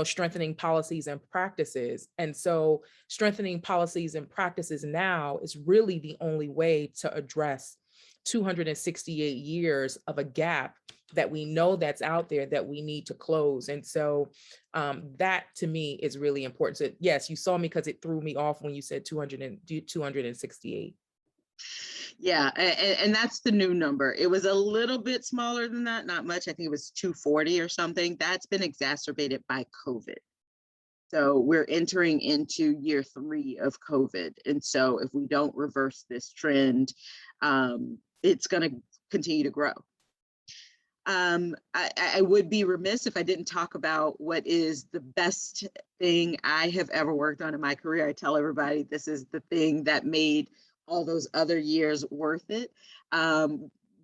strengthening policies and practices. And so strengthening policies and practices now is really the only way to address 268 years of a gap that we know that's out there that we need to close. And so that to me is really important. So yes, you saw me because it threw me off when you said 268. Yeah, and that's the new number. It was a little bit smaller than that, not much. I think it was 240 or something. That's been exacerbated by COVID. So we're entering into year 3 of COVID. And so if we don't reverse this trend, it's going to continue to grow. I would be remiss if I didn't talk about what is the best thing I have ever worked on in my career. I tell everybody this is the thing that made all those other years worth it.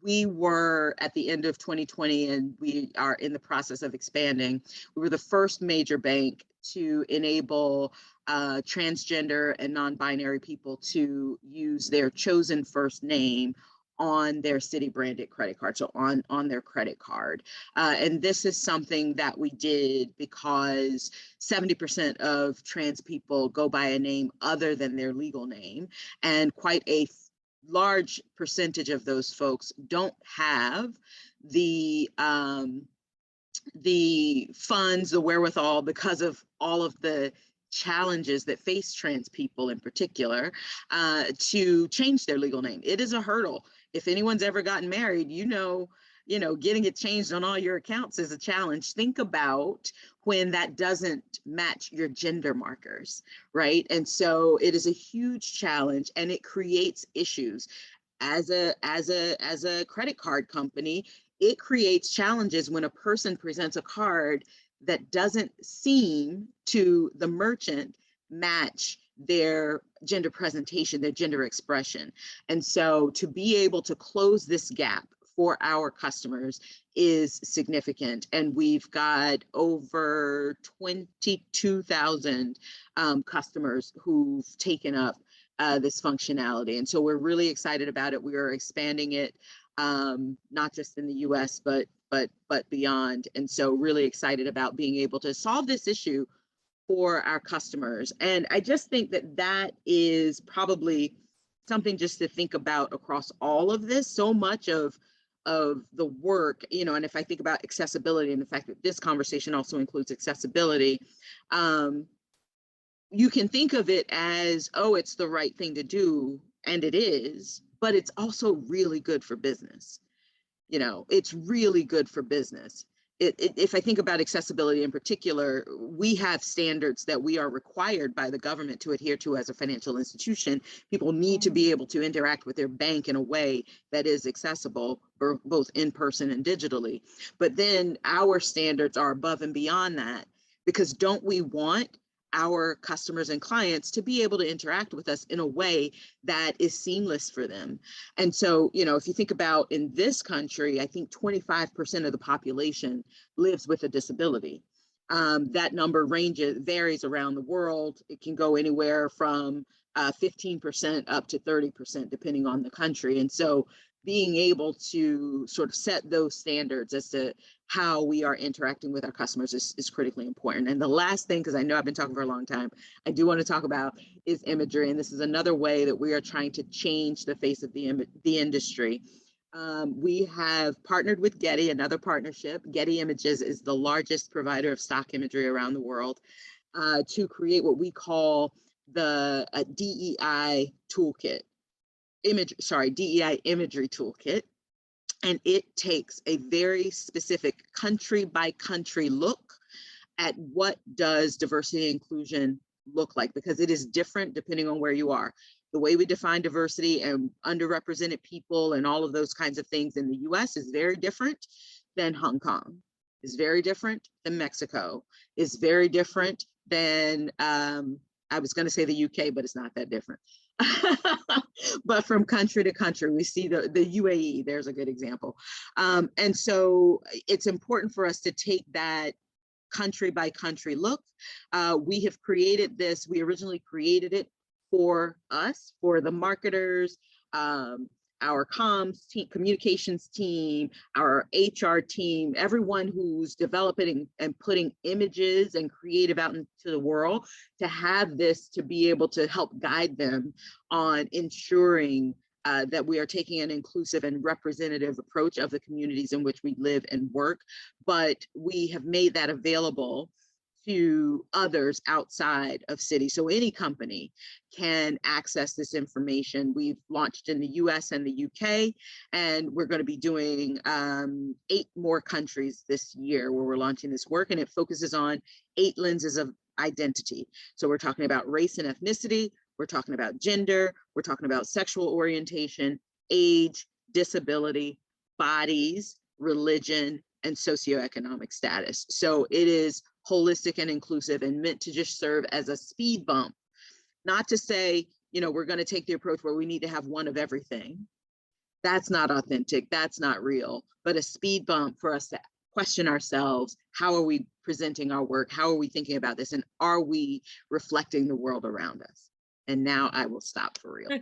We were at the end of 2020, and we are in the process of expanding. We were the first major bank to enable transgender and non-binary people to use their chosen first name on their city branded credit card, so on their credit card. And this is something that we did because 70% of trans people go by a name other than their legal name, and quite a large percentage of those folks don't have the funds, the wherewithal, because of all of the challenges that face trans people in particular, to change their legal name. It is a hurdle. If anyone's ever gotten married, getting it changed on all your accounts is a challenge. Think about when that doesn't match your gender markers, right? And so it is a huge challenge, and it creates issues. As a credit card company, it creates challenges when a person presents a card that doesn't seem to the merchant match their gender presentation, their gender expression. And so to be able to close this gap for our customers is significant. And we've got over 22,000 customers who've taken up this functionality. And so we're really excited about it. We are expanding it, not just in the US, but beyond. And so really excited about being able to solve this issue for our customers. And I just think that that is probably something just to think about across all of this. So much of the work, and if I think about accessibility and the fact that this conversation also includes accessibility, you can think of it as, oh, it's the right thing to do, and it is, but it's also really good for business. It's really good for business. If I think about accessibility in particular, we have standards that we are required by the government to adhere to as a financial institution. People need to be able to interact with their bank in a way that is accessible, both in person and digitally. But then our standards are above and beyond that, because don't we want our customers and clients to be able to interact with us in a way that is seamless for them? And so, if you think about in this country, I think 25% of the population lives with a disability. That number varies around the world. It can go anywhere from 15% up to 30%, depending on the country. And so being able to sort of set those standards as to how we are interacting with our customers is critically important. And the last thing, because I know I've been talking for a long time, I do want to talk about is imagery. And this is another way that we are trying to change the face of the industry. We have partnered with Getty, another partnership. Getty Images is the largest provider of stock imagery around the world, to create what we call the DEI toolkit. DEI imagery toolkit. And it takes a very specific country by country look at what does diversity and inclusion look like, because it is different depending on where you are. The way we define diversity and underrepresented people and all of those kinds of things in the US is very different than Hong Kong, is very different than Mexico, is very different than, I was going to say the UK, but it's not that different. But from country to country, we see the UAE, there's a good example. And so it's important for us to take that country by country look. We have created this, we originally created it for us, for the marketers, our comms team, communications team, our HR team, everyone who's developing and putting images and creative out into the world, to have this to be able to help guide them on ensuring that we are taking an inclusive and representative approach of the communities in which we live and work. But we have made that available to others outside of Citi. So any company can access this information. We've launched in the US and the UK, and we're going to be doing 8 more countries this year where we're launching this work, and it focuses on 8 lenses of identity. So we're talking about race and ethnicity, we're talking about gender, we're talking about sexual orientation, age, disability, bodies, religion, and socioeconomic status. So it is holistic and inclusive and meant to just serve as a speed bump, not to say, we're going to take the approach where we need to have one of everything. That's not authentic, that's not real, but a speed bump for us to question ourselves. How are we presenting our work? How are we thinking about this? And are we reflecting the world around us? And now I will stop for real.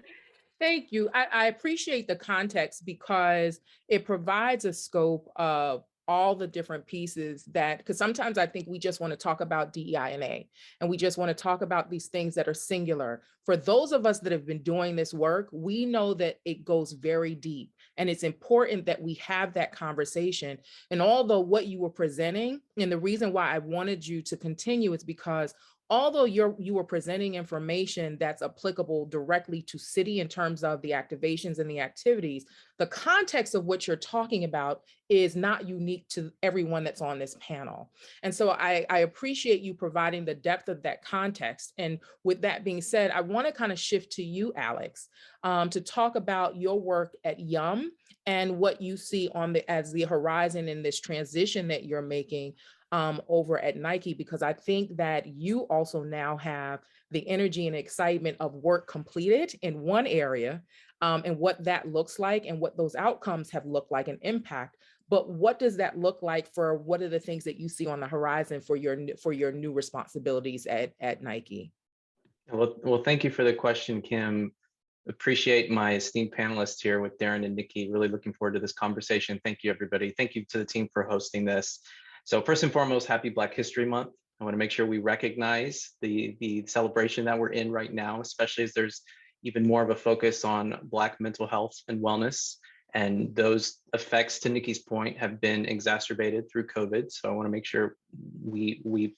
Thank you. I appreciate the context, because it provides a scope of all the different pieces that, because sometimes I think we just want to talk about DEI&A, and we just want to talk about these things that are singular. For those of us that have been doing this work, we know that it goes very deep, and it's important that we have that conversation. And although what you were presenting, and the reason why I wanted you to continue is because although you were presenting information that's applicable directly to city in terms of the activations and the activities, the context of what you're talking about is not unique to everyone that's on this panel. And so I appreciate you providing the depth of that context. And with that being said, I want to kind of shift to you, Alex, to talk about your work at Yum and what you see on as the horizon in this transition that you're making over at Nike, because I think that you also now have the energy and excitement of work completed in one area, and what that looks like and what those outcomes have looked like and impact. But what does that look like for what are the things that you see on the horizon for your new responsibilities at Nike? Well, thank you for the question, Kim. Appreciate my esteemed panelists here with Darren and Nikki. Really looking forward to this conversation. Thank you, everybody. Thank you to the team for hosting this. So first and foremost, happy Black History Month. I want to make sure we recognize the celebration that we're in right now, especially as there's even more of a focus on Black mental health and wellness. And those effects, to Nikki's point, have been exacerbated through COVID. So I want to make sure we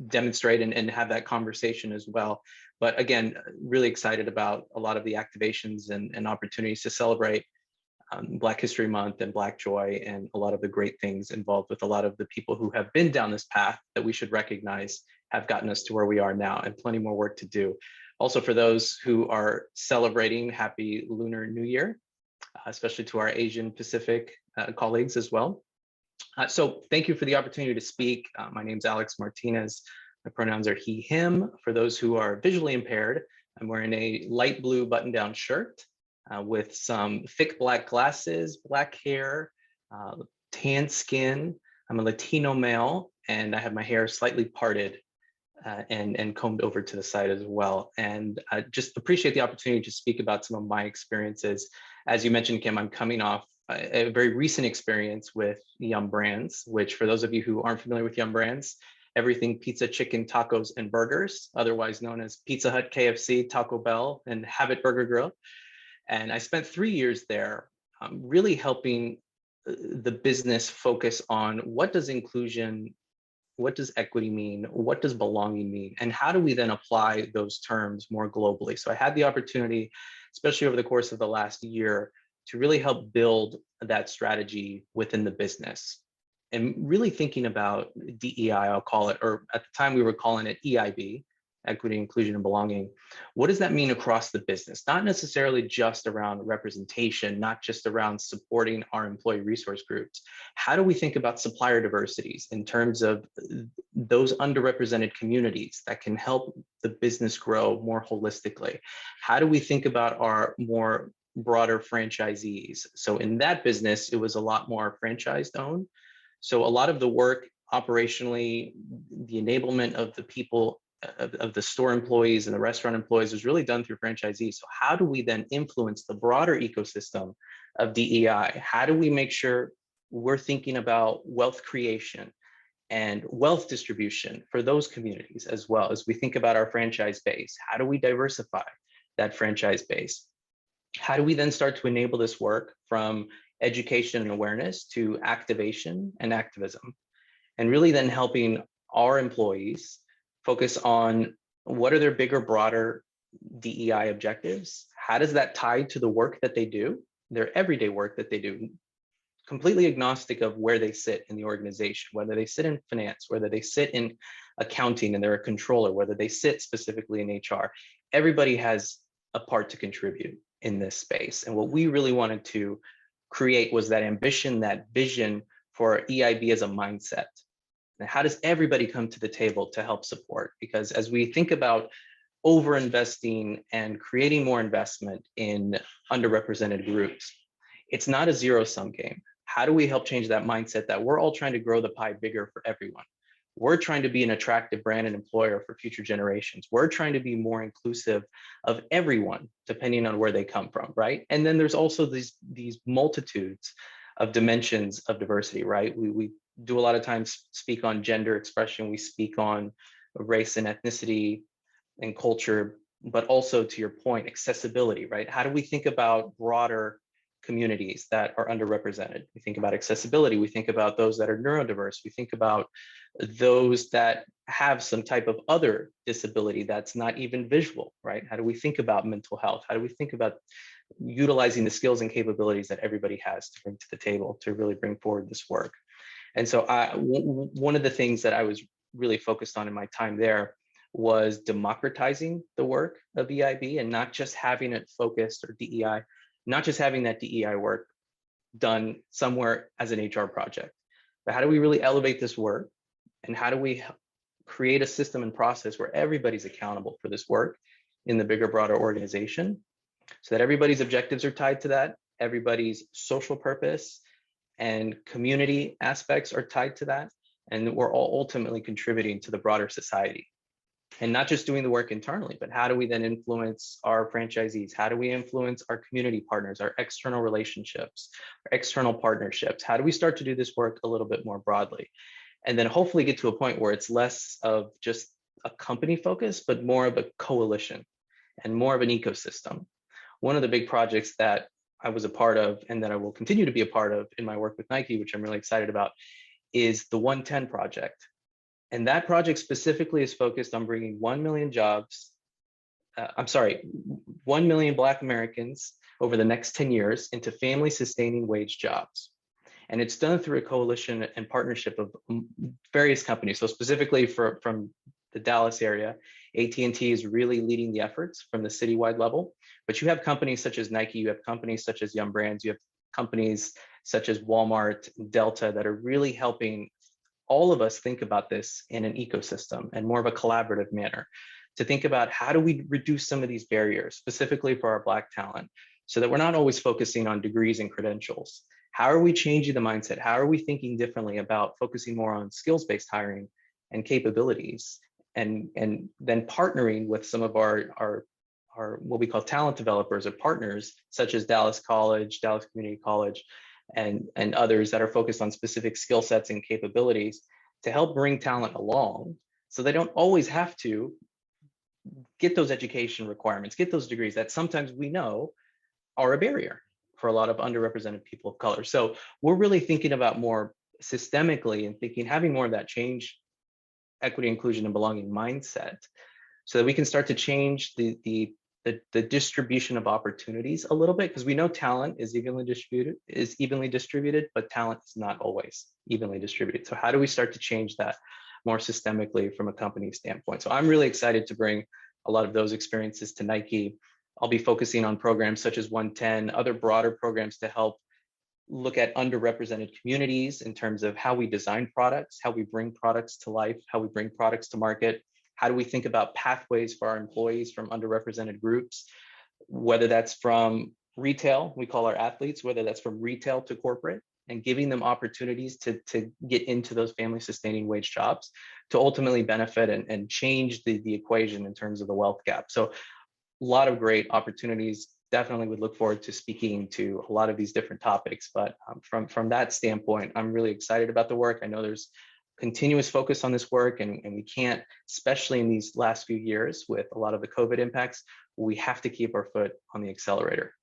demonstrate and have that conversation as well. But again, really excited about a lot of the activations and opportunities to celebrate Black History Month and Black Joy, and a lot of the great things involved with a lot of the people who have been down this path that we should recognize have gotten us to where we are now, and plenty more work to do. Also, for those who are celebrating, happy Lunar New Year, especially to our Asian Pacific colleagues as well. So thank you for the opportunity to speak. My name's Alex Martinez. My pronouns are he, him. For those who are visually impaired, I'm wearing a light blue button-down shirt with some thick black glasses, black hair, tan skin. I'm a Latino male, and I have my hair slightly parted and combed over to the side as well. And I just appreciate the opportunity to speak about some of my experiences. As you mentioned, Kim, I'm coming off a very recent experience with Yum Brands, which for those of you who aren't familiar with Yum Brands, everything pizza, chicken, tacos, and burgers, otherwise known as Pizza Hut, KFC, Taco Bell, and Habit Burger Grill. And I spent 3 years there really helping the business focus on what does inclusion, what does equity mean, what does belonging mean, and how do we then apply those terms more globally? So I had the opportunity, especially over the course of the last year, to really help build that strategy within the business. And really thinking about DEI, I'll call it, or at the time we were calling it EIB, equity, inclusion, and belonging. What does that mean across the business? Not necessarily just around representation, not just around supporting our employee resource groups. How do we think about supplier diversities in terms of those underrepresented communities that can help the business grow more holistically? How do we think about our more broader franchisees? So in that business, it was a lot more franchised owned. So a lot of the work operationally, the enablement of the people, of the store employees and the restaurant employees was really done through franchisees. So how do we then influence the broader ecosystem of DEI? How do we make sure we're thinking about wealth creation and wealth distribution for those communities, as well as we think about our franchise base? How do we diversify that franchise base? How do we then start to enable this work from education and awareness to activation and activism? And really then helping our employees focus on what are their bigger, broader DEI objectives? How does that tie to the work that they do, their everyday work that they do, completely agnostic of where they sit in the organization, whether they sit in finance, whether they sit in accounting and they're a controller, whether they sit specifically in HR. Everybody has a part to contribute in this space. And what we really wanted to create was that ambition, that vision for EIB as a mindset. Now, how does everybody come to the table to help support? Because as we think about over-investing and creating more investment in underrepresented groups, it's not a zero-sum game. How do we help change that mindset that we're all trying to grow the pie bigger for everyone? We're trying to be an attractive brand and employer for future generations. We're trying to be more inclusive of everyone, depending on where they come from, right? And then there's also these multitudes of dimensions of diversity, right? We do a lot of times speak on gender expression, we speak on race and ethnicity and culture, but also to your point, accessibility, right? How do we think about broader communities that are underrepresented. We think about accessibility. We think about those that are neurodiverse. We think about those that have some type of other disability that's not even visual, right? How do we think about mental health? How do we think about utilizing the skills and capabilities that everybody has to bring to the table to really bring forward this work? And so one of the things that I was really focused on in my time there was democratizing the work of EIB and not just having it focused, or DEI, not just having that DEI work done somewhere as an HR project, but how do we really elevate this work? And how do we create a system and process where everybody's accountable for this work in the bigger, broader organization, so that everybody's objectives are tied to that, everybody's social purpose and community aspects are tied to that, and we're all ultimately contributing to the broader society. And not just doing the work internally, but how do we then influence our franchisees? How do we influence our community partners, our external relationships, our external partnerships? How do we start to do this work a little bit more broadly? And then hopefully get to a point where it's less of just a company focus, but more of a coalition and more of an ecosystem. One of the big projects that I was a part of and that I will continue to be a part of in my work with Nike, which I'm really excited about, is the 110 project. And that project specifically is focused on bringing 1 million jobs, 1 million Black Americans over the next 10 years into family sustaining wage jobs. And it's done through a coalition and partnership of various companies. So specifically from the Dallas area, AT&T is really leading the efforts from the citywide level. But you have companies such as Nike, you have companies such as Yum Brands, you have companies such as Walmart, Delta, that are really helping all of us think about this in an ecosystem and more of a collaborative manner, to think about how do we reduce some of these barriers, specifically for our Black talent, so that we're not always focusing on degrees and credentials. How are we changing the mindset? How are we thinking differently about focusing more on skills-based hiring and capabilities, and then partnering with some of our what we call talent developers or partners, such as Dallas College, Dallas Community College, and others that are focused on specific skill sets and capabilities to help bring talent along, so they don't always have to get those education requirements, get those degrees that sometimes we know are a barrier for a lot of underrepresented people of color. So we're really thinking about more systemically and thinking, having more of that change, equity, inclusion, and belonging mindset, so that we can start to change the distribution of opportunities a little bit, because we know talent is evenly distributed, but talent is not always evenly distributed. So how do we start to change that more systemically from a company standpoint? So I'm really excited to bring a lot of those experiences to Nike. I'll be focusing on programs such as 110, other broader programs to help look at underrepresented communities in terms of how we design products, how we bring products to life, how we bring products to market. How do we think about pathways for our employees from underrepresented groups, whether that's from retail, we call our athletes, whether that's from retail to corporate, and giving them opportunities to get into those family sustaining wage jobs to ultimately benefit and change the equation in terms of the wealth gap. So a lot of great opportunities. Definitely would look forward to speaking to a lot of these different topics. But from that standpoint, I'm really excited about the work. I know there's continuous focus on this work, and we can't, especially in these last few years with a lot of the COVID impacts, we have to keep our foot on the accelerator,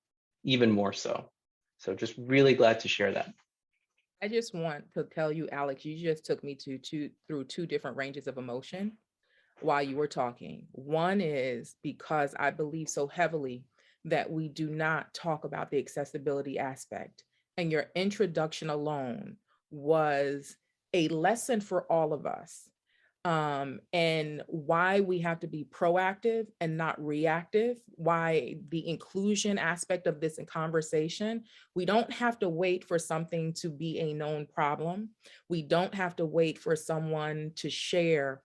even more so. So just really glad to share that. I just want to tell you, Alex, you just took me through two different ranges of emotion while you were talking. One is because I believe so heavily that we do not talk about the accessibility aspect, and your introduction alone was a lesson for all of us, and why we have to be proactive and not reactive, why the inclusion aspect of this in conversation, we don't have to wait for something to be a known problem. We don't have to wait for someone to share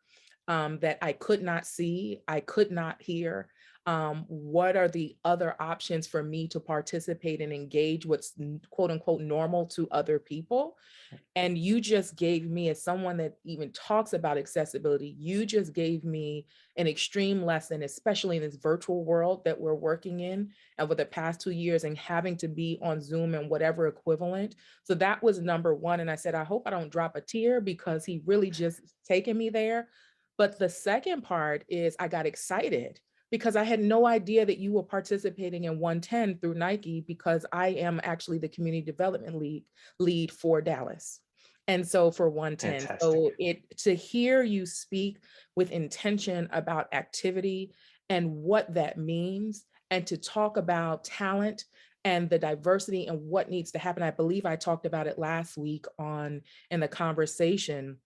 that I could not see, I could not hear. What are the other options for me to participate and engage what's quote unquote normal to other people? And you just gave me, as someone that even talks about accessibility, you just gave me an extreme lesson, especially in this virtual world that we're working in over the past 2 years and having to be on Zoom and whatever equivalent. So that was number one. And I said, I hope I don't drop a tear, because he really just taken me there. But the second part is I got excited because I had no idea that you were participating in 110 through Nike, because I am actually the community development lead for Dallas. And so for 110, Fantastic. so to hear you speak with intention about activity and what that means, and to talk about talent and the diversity and what needs to happen. I believe I talked about it last week in the conversation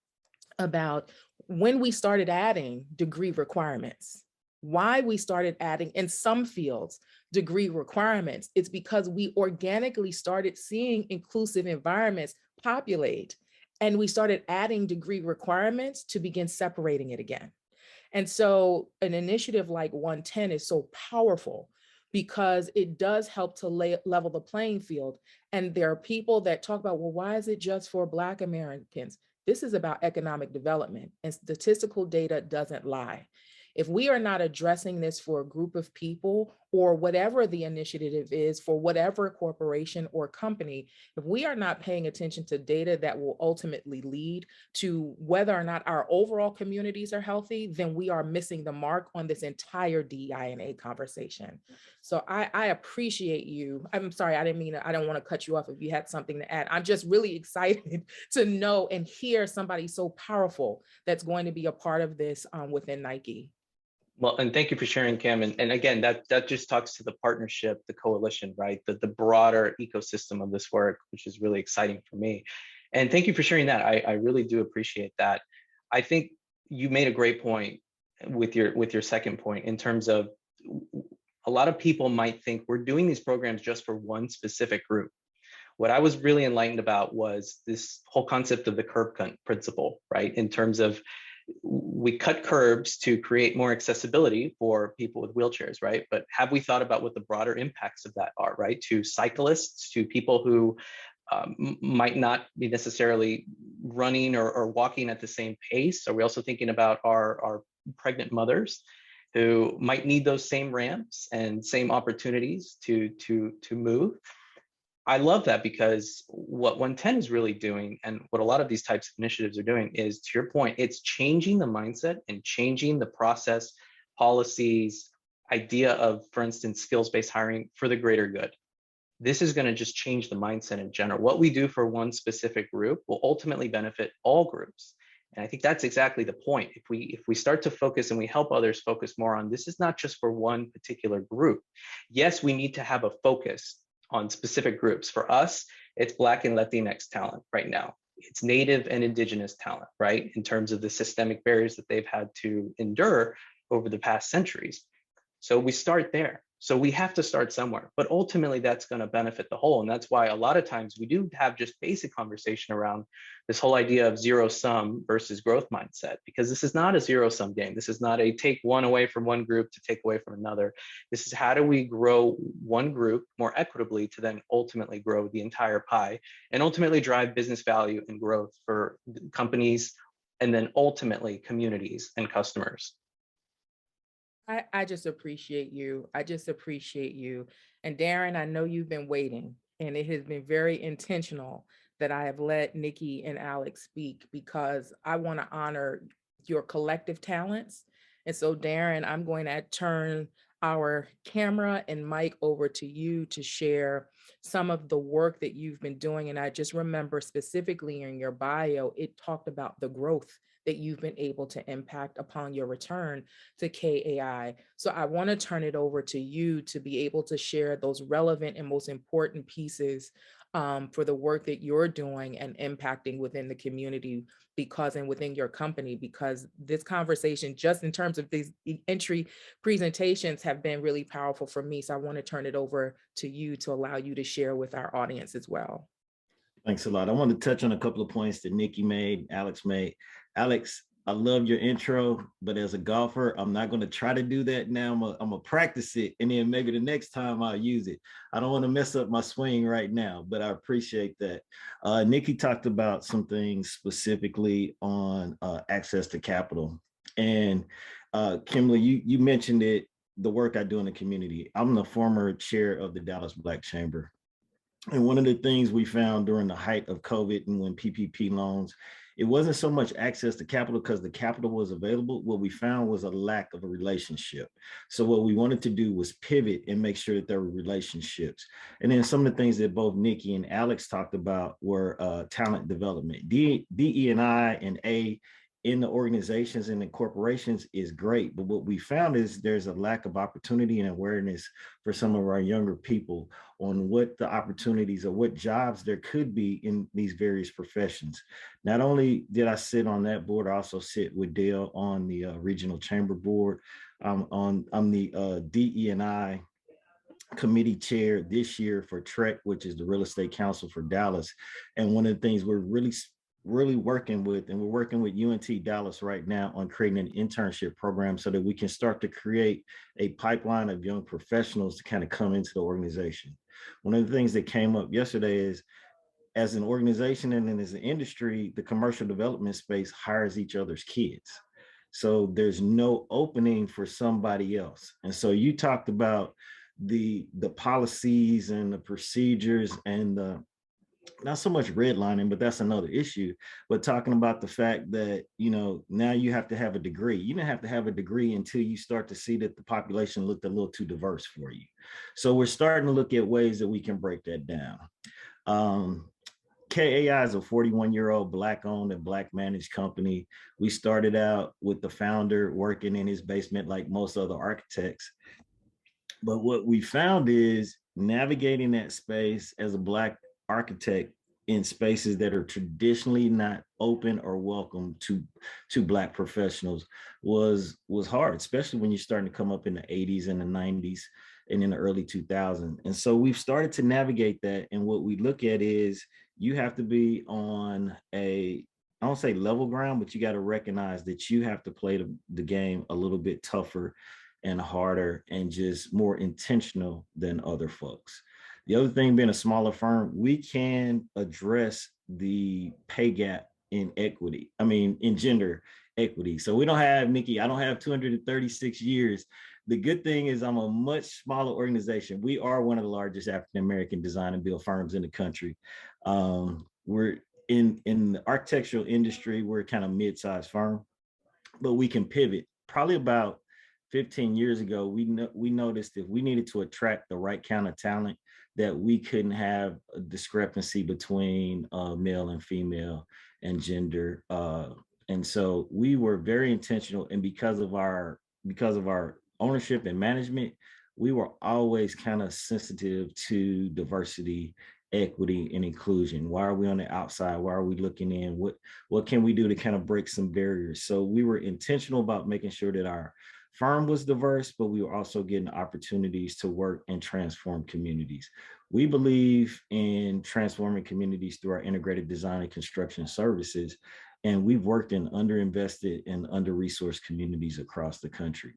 about when we started adding degree requirements. Why we started adding in some fields degree requirements, it's because we organically started seeing inclusive environments populate, and we started adding degree requirements to begin separating it again. And so an initiative like 110 is so powerful because it does help to level the playing field. And there are people that talk about, well, why is it just for Black Americans? This is about economic development, and statistical data doesn't lie. If we are not addressing this for a group of people, or whatever the initiative is for whatever corporation or company, if we are not paying attention to data that will ultimately lead to whether or not our overall communities are healthy, then we are missing the mark on this entire DEI and A conversation. So I appreciate you. I'm sorry, I don't want to cut you off if you had something to add. I'm just really excited to know and hear somebody so powerful that's going to be a part of this within Nike. Well, and thank you for sharing, Cam. And again, that just talks to the partnership, the coalition, right? The broader ecosystem of this work, which is really exciting for me. And thank you for sharing that. I really do appreciate that. I think you made a great point with your second point in terms of a lot of people might think we're doing these programs just for one specific group. What I was really enlightened about was this whole concept of the curb cut principle, right? In terms of we cut curbs to create more accessibility for people with wheelchairs, right? But have we thought about what the broader impacts of that are, right? To cyclists, to people who might not be necessarily running or walking at the same pace? Are we also thinking about our pregnant mothers who might need those same ramps and same opportunities to move? I love that, because what 110 is really doing, and what a lot of these types of initiatives are doing, is, to your point, it's changing the mindset and changing the process, policies, idea of, for instance, skills-based hiring for the greater good. This is going to just change the mindset in general. What we do for one specific group will ultimately benefit all groups. And I think that's exactly the point. If we start to focus and we help others focus more on, this is not just for one particular group. Yes, we need to have a focus on specific groups. For us, it's Black and Latinx talent right now. It's Native and Indigenous talent, right? In terms of the systemic barriers that they've had to endure over the past centuries. So we start there. So we have to start somewhere, but ultimately that's going to benefit the whole. And that's why a lot of times we do have just basic conversation around this whole idea of zero sum versus growth mindset, because this is not a zero sum game. This is not a take one away from one group to take away from another. This is how do we grow one group more equitably to then ultimately grow the entire pie and ultimately drive business value and growth for companies and then ultimately communities and customers. I just appreciate you. I just appreciate you. And Darren, I know you've been waiting, and it has been very intentional that I have let Nikki and Alex speak, because I want to honor your collective talents. And so, Darren, I'm going to turn our camera and mic over to you to share some of the work that you've been doing. And I just remember specifically in your bio, it talked about the growth that you've been able to impact upon your return to KAI. So I want to turn it over to you to be able to share those relevant and most important pieces for the work that you're doing and impacting within the community, and within your company, because this conversation, just in terms of these entry presentations, have been really powerful for me. So I want to turn it over to you to allow you to share with our audience as well. Thanks a lot. I want to touch on a couple of points that Nikki made, Alex made. Alex, I love your intro, but as a golfer, I'm not going to try to do that now. I'm gonna practice it, and then maybe the next time I'll use it. I don't want to mess up my swing right now, but I appreciate that. Nikki talked about some things specifically on access to capital. And Kimberly, you mentioned it, the work I do in the community. I'm the former chair of the Dallas Black Chamber. And one of the things we found during the height of COVID and when PPP loans it wasn't so much access to capital because the capital was available. What we found was a lack of a relationship. So what we wanted to do was pivot and make sure that there were relationships. And then some of the things that both Nikki and Alex talked about were talent development. DE&I and A in the organizations and the corporations is great, but what we found is there's a lack of opportunity and awareness for some of our younger people on what the opportunities or what jobs there could be in these various professions. Not only did I sit on that board, I also sit with Dale on the regional chamber board. I'm the DE&I committee chair this year for TREC, which is the Real Estate Council for Dallas. And one of the things we're really working with, and we're working with UNT Dallas right now on creating an internship program so that we can start to create a pipeline of young professionals to kind of come into the organization. One of the things that came up yesterday is, as an organization and as an industry, the commercial development space hires each other's kids. So there's no opening for somebody else. And so you talked about the policies and the procedures and the, not so much redlining, but that's another issue, but talking about the fact that, you know, now you have to have a degree. You didn't have to have a degree until you start to see that the population looked a little too diverse for you. So we're starting to look at ways that we can break that down. KAI is a 41-year-old Black-owned and Black-managed company. We started out with the founder working in his basement like most other architects. But what we found is navigating that space as a Black architect in spaces that are traditionally not open or welcome to Black professionals was hard, especially when you're starting to come up in the 80s and the 90s and in the early 2000s. And so we've started to navigate that. And what we look at is you have to be on a, I don't say level ground, but you got to recognize that you have to play the game a little bit tougher and harder and just more intentional than other folks. The other thing, being a smaller firm, we can address the pay gap in equity. I mean, in gender equity. So we don't have, Nikki, I don't have 236 years. The good thing is I'm a much smaller organization. We are one of the largest African-American design and build firms in the country. We're in the architectural industry, we're kind of mid-sized firm, but we can pivot. Probably about 15 years ago, we noticed if we needed to attract the right kind of talent, that we couldn't have a discrepancy between male and female and gender. And so we were very intentional, and because of our ownership and management, we were always kind of sensitive to diversity, equity, and inclusion. Why are we on the outside? Why are we looking in? What can we do to kind of break some barriers? So we were intentional about making sure that our firm was diverse, but we were also getting opportunities to work and transform communities. We believe in transforming communities through our integrated design and construction services, and we've worked in underinvested and under-resourced communities across the country.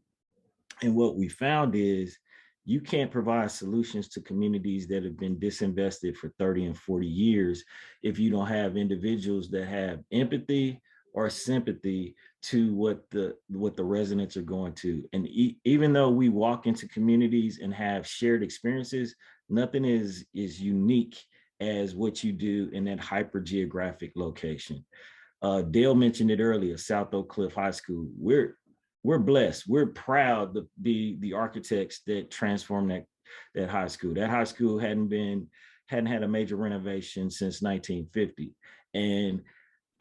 And what we found is you can't provide solutions to communities that have been disinvested for 30 and 40 years if you don't have individuals that have empathy or sympathy to what the residents are going to. And even though we walk into communities and have shared experiences, nothing is unique as what you do in that hyper geographic location. Dale mentioned it earlier, South Oak Cliff High School. We're blessed. We're proud to be the architects that transformed that high school. That high school hadn't had a major renovation since 1950. And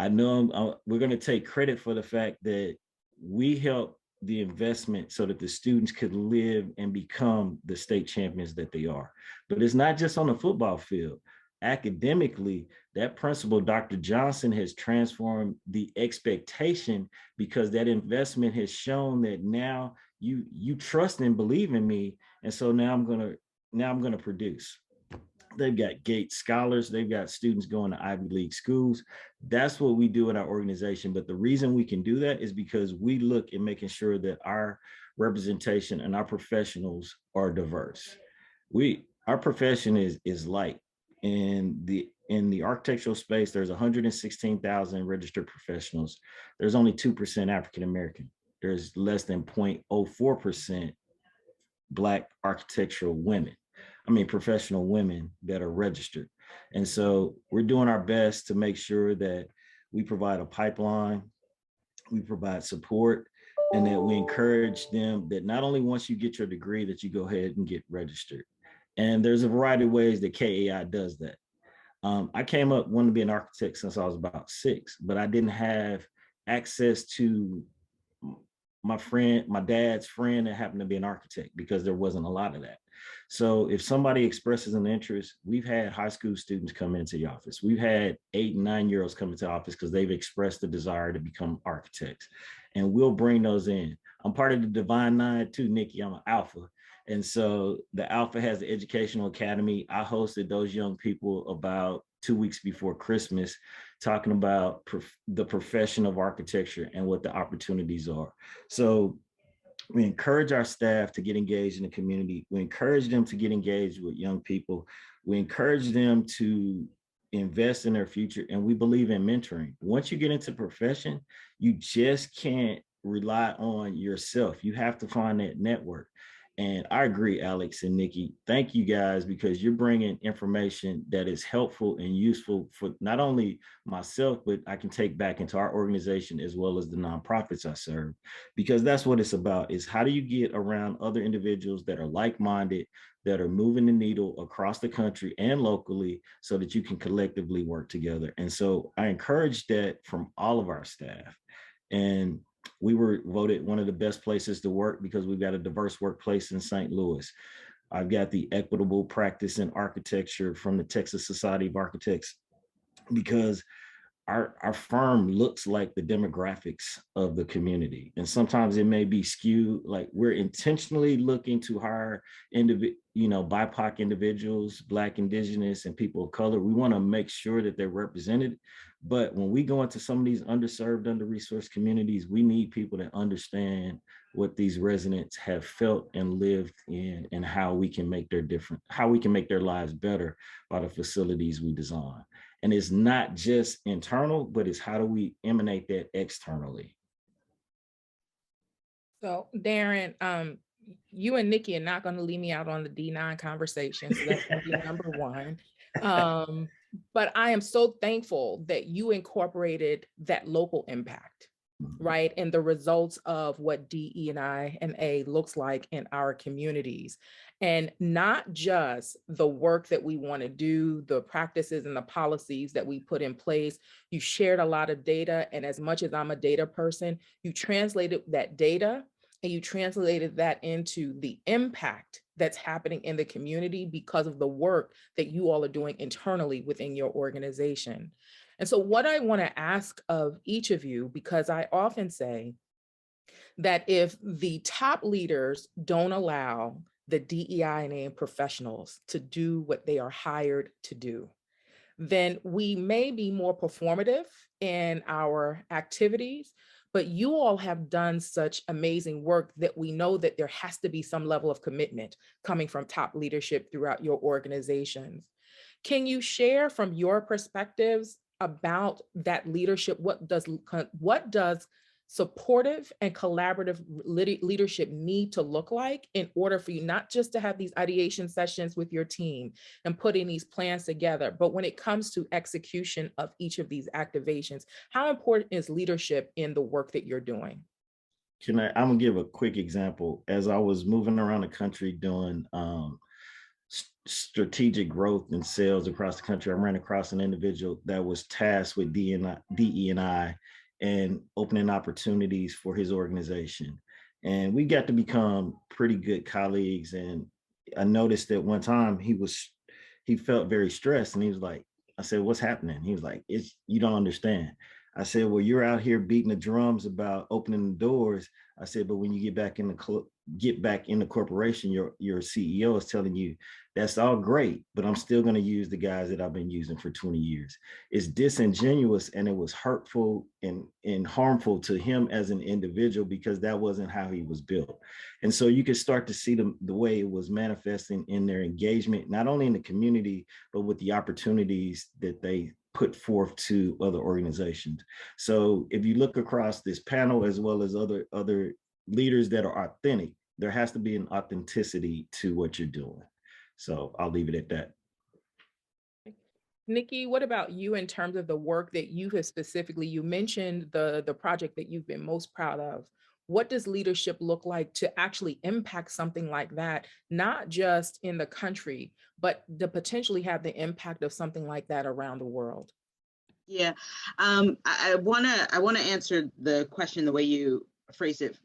I know we're going to take credit for the fact that we helped the investment so that the students could live and become the state champions that they are. But it's not just on the football field. Academically, that principal, Dr. Johnson, has transformed the expectation because that investment has shown that now you trust and believe in me. And so now I'm gonna produce. They've got Gates scholars, they've got students going to Ivy League schools. That's what we do in our organization. But the reason we can do that is because we look at making sure that our representation and our professionals are diverse. Our profession is light. In the architectural space, there's 116,000 registered professionals. There's only 2% African-American. There's less than 0.04% Black architectural women. professional women that are registered. And so we're doing our best to make sure that we provide a pipeline, we provide support, and that we encourage them that not only once you get your degree that you go ahead and get registered. And there's a variety of ways that KAI does that. I came up wanting to be an architect since I was about 6, but I didn't have access to my dad's friend that happened to be an architect because there wasn't a lot of that. So if somebody expresses an interest, we've had high school students come into the office. We've had 8 and 9-year-olds come into the office because they've expressed the desire to become architects, and we'll bring those in. I'm part of the Divine Nine too, Nikki. I'm an alpha. And so the Alpha has the Educational Academy. I hosted those young people about 2 weeks before Christmas, talking about the profession of architecture and what the opportunities are. So we encourage our staff to get engaged in the community. We encourage them to get engaged with young people. We encourage them to invest in their future. And we believe in mentoring. Once you get into profession, you just can't rely on yourself. You have to find that network. And I agree, Alex and Nikki, thank you guys, because you're bringing information that is helpful and useful for not only myself, but I can take back into our organization as well as the nonprofits I serve, because that's what it's about, is how do you get around other individuals that are like-minded, that are moving the needle across the country and locally so that you can collectively work together. And so I encourage that from all of our staff. And we were voted one of the best places to work because we've got a diverse workplace in St. Louis. I've got the equitable practice in architecture from the Texas Society of Architects, because our firm looks like the demographics of the community. And sometimes it may be skewed, like we're intentionally looking to hire BIPOC individuals, Black, Indigenous, and people of color. We want to make sure that they're represented. But when we go into some of these underserved, under-resourced communities, we need people that understand what these residents have felt and lived in, and how we can make their lives better by the facilities we design. And it's not just internal, but it's how do we emanate that externally. So Darren, you and Nikki are not going to leave me out on the D9 conversation. So that's going to be number one. But I am so thankful that you incorporated that local impact, right? And the results of what DE&I and A looks like in our communities. And not just the work that we want to do, the practices and the policies that we put in place. You shared a lot of data. And as much as I'm a data person, you translated that data and you translated that into the impact that's happening in the community because of the work that you all are doing internally within your organization. And so what I want to ask of each of you, because I often say that if the top leaders don't allow the DEI and A professionals to do what they are hired to do, then we may be more performative in our activities, but you all have done such amazing work that we know that there has to be some level of commitment coming from top leadership throughout your organizations. Can you share from your perspectives about that leadership? What does supportive and collaborative leadership need to look like in order for you not just to have these ideation sessions with your team and putting these plans together, but when it comes to execution of each of these activations, how important is leadership in the work that you're doing? I'm gonna give a quick example. As I was moving around the country doing strategic growth and sales across the country, I ran across an individual that was tasked with DE&I and opening opportunities for his organization. And we got to become pretty good colleagues. And I noticed that one time he felt very stressed, and he was like, I said, what's happening? He was like, you don't understand. I said, well, you're out here beating the drums about opening the doors. I said, but when you get back in the corporation, your CEO is telling you that's all great, but I'm still going to use the guys that I've been using for 20 years. It's disingenuous, and it was hurtful and harmful to him as an individual, because that wasn't how he was built. And so you could start to see the way it was manifesting in their engagement, not only in the community, but with the opportunities that they put forth to other organizations. So if you look across this panel, as well as other leaders that are authentic, there has to be an authenticity to what you're doing. So I'll leave it at that. Nikki, what about you in terms of the work that you have specifically, you mentioned the project that you've been most proud of. What does leadership look like to actually impact something like that, not just in the country, but to potentially have the impact of something like that around the world? Yeah, I wanna answer the question the way you phrased it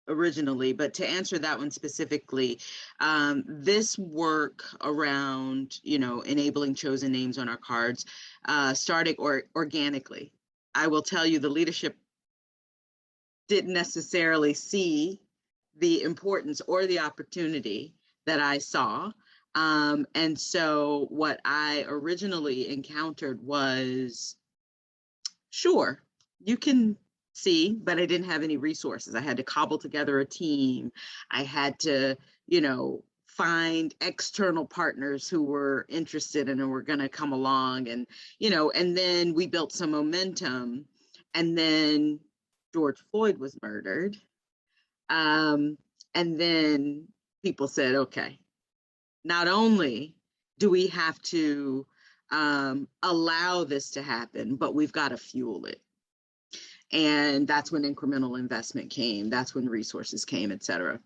originally, but to answer that one specifically, this work around, enabling chosen names on our cards started organically. I will tell you, the leadership didn't necessarily see the importance or the opportunity that I saw. And so what I originally encountered was, sure, you can see, but I didn't have any resources. I had to cobble together a team. I had to, find external partners who were interested and who were going to come along. And, and then we built some momentum. And then George Floyd was murdered. And then people said, okay, not only do we have to allow this to happen, but we've got to fuel it. And that's when incremental investment came. That's when resources came, et cetera.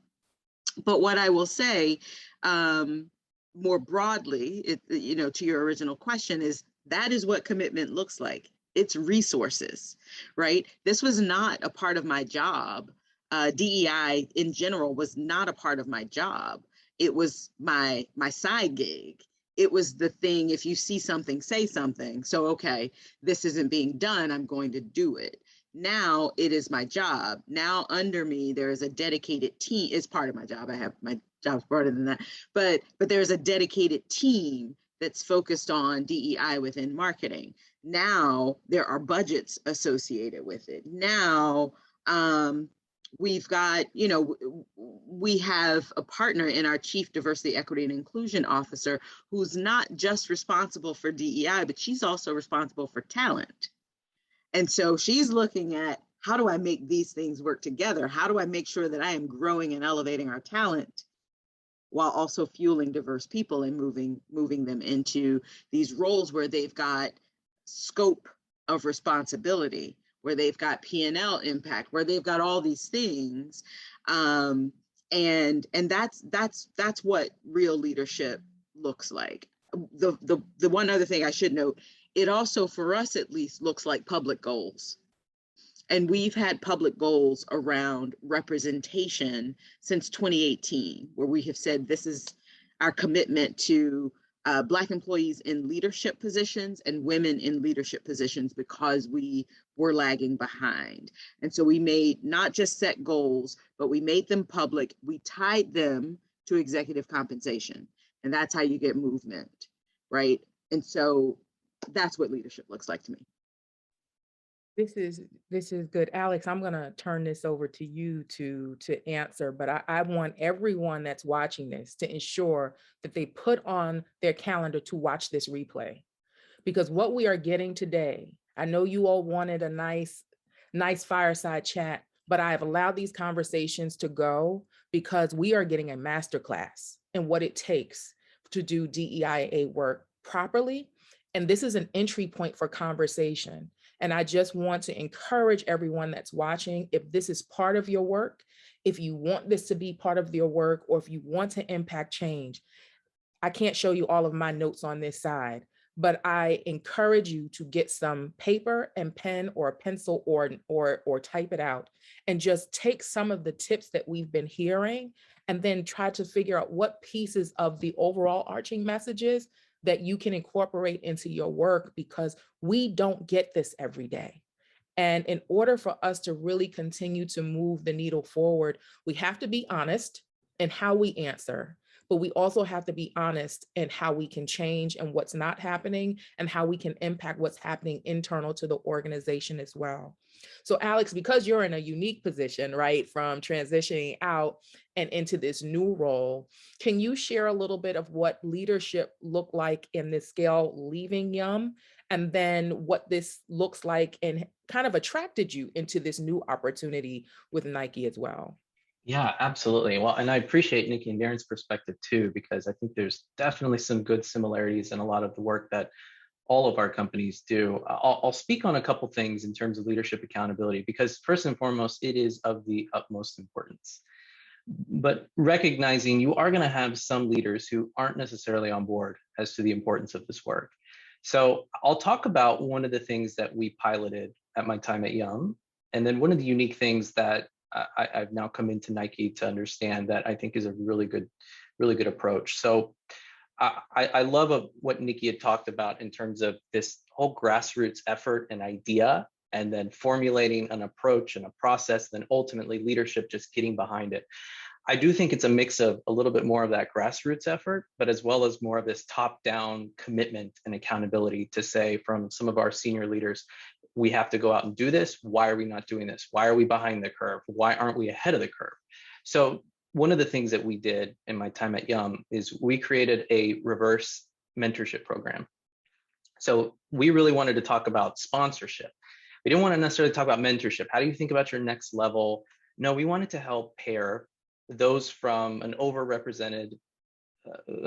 But what I will say more broadly, to your original question, is that is what commitment looks like. It's resources, right? This was not a part of my job. DEI in general was not a part of my job. It was my side gig. It was the thing, if you see something, say something. So, okay, this isn't being done, I'm going to do it. Now it is my job. Now under me, there is a dedicated team. It's part of my job. I have my job's broader than that, but there's a dedicated team that's focused on DEI within marketing. Now there are budgets associated with it. Now we've got, we have a partner in our Chief Diversity, Equity, and Inclusion Officer who's not just responsible for DEI, but she's also responsible for talent. And so she's looking at, how do I make these things work together? How do I make sure that I am growing and elevating our talent while also fueling diverse people and moving them into these roles where they've got scope of responsibility, where they've got P&L impact, where they've got all these things. And that's what real leadership looks like. The one other thing I should note, it also, for us at least, looks like public goals. And we've had public goals around representation since 2018, where we have said this is our commitment to Black employees in leadership positions and women in leadership positions, because we were lagging behind. And so we made not just set goals, but we made them public. We tied them to executive compensation. And that's how you get movement, right? And so that's what leadership looks like to me. This is good. Alex, I'm going to turn this over to you to answer, but I want everyone that's watching this to ensure that they put on their calendar to watch this replay, because what we are getting today, I know you all wanted a nice fireside chat, but I have allowed these conversations to go because we are getting a masterclass in what it takes to do DEIA work properly. And this is an entry point for conversation. And I just want to encourage everyone that's watching, if this is part of your work, if you want this to be part of your work, or if you want to impact change, I can't show you all of my notes on this side, but I encourage you to get some paper and pen or a pencil or type it out and just take some of the tips that we've been hearing and then try to figure out what pieces of the overall arching messages that you can incorporate into your work, because we don't get this every day. And in order for us to really continue to move the needle forward, we have to be honest in how we answer, but we also have to be honest in how we can change and what's not happening and how we can impact what's happening internal to the organization as well. So Alex, because you're in a unique position, right, from transitioning out and into this new role, can you share a little bit of what leadership looked like in this scale leaving Yum, and then what this looks like and kind of attracted you into this new opportunity with Nike as well? Yeah, absolutely. Well, and I appreciate Nikki and Darren's perspective too, because I think there's definitely some good similarities in a lot of the work that all of our companies do. I'll speak on a couple things in terms of leadership accountability, because first and foremost, it is of the utmost importance. But recognizing you are going to have some leaders who aren't necessarily on board as to the importance of this work. So I'll talk about one of the things that we piloted at my time at Yum, and then one of the unique things that I've now come into Nike to understand that I think is a really good approach. So I love what Nikki had talked about in terms of this whole grassroots effort and idea, and then formulating an approach and a process, then ultimately leadership just getting behind it. I do think it's a mix of a little bit more of that grassroots effort, but as well as more of this top-down commitment and accountability to say from some of our senior leaders, we have to go out and do this. Why are we not doing this? Why are we behind the curve? Why aren't we ahead of the curve? So one of the things that we did in my time at Yum is we created a reverse mentorship program. So we really wanted to talk about sponsorship. We didn't want to necessarily talk about mentorship. How do you think about your next level? No, we wanted to help pair those from an overrepresented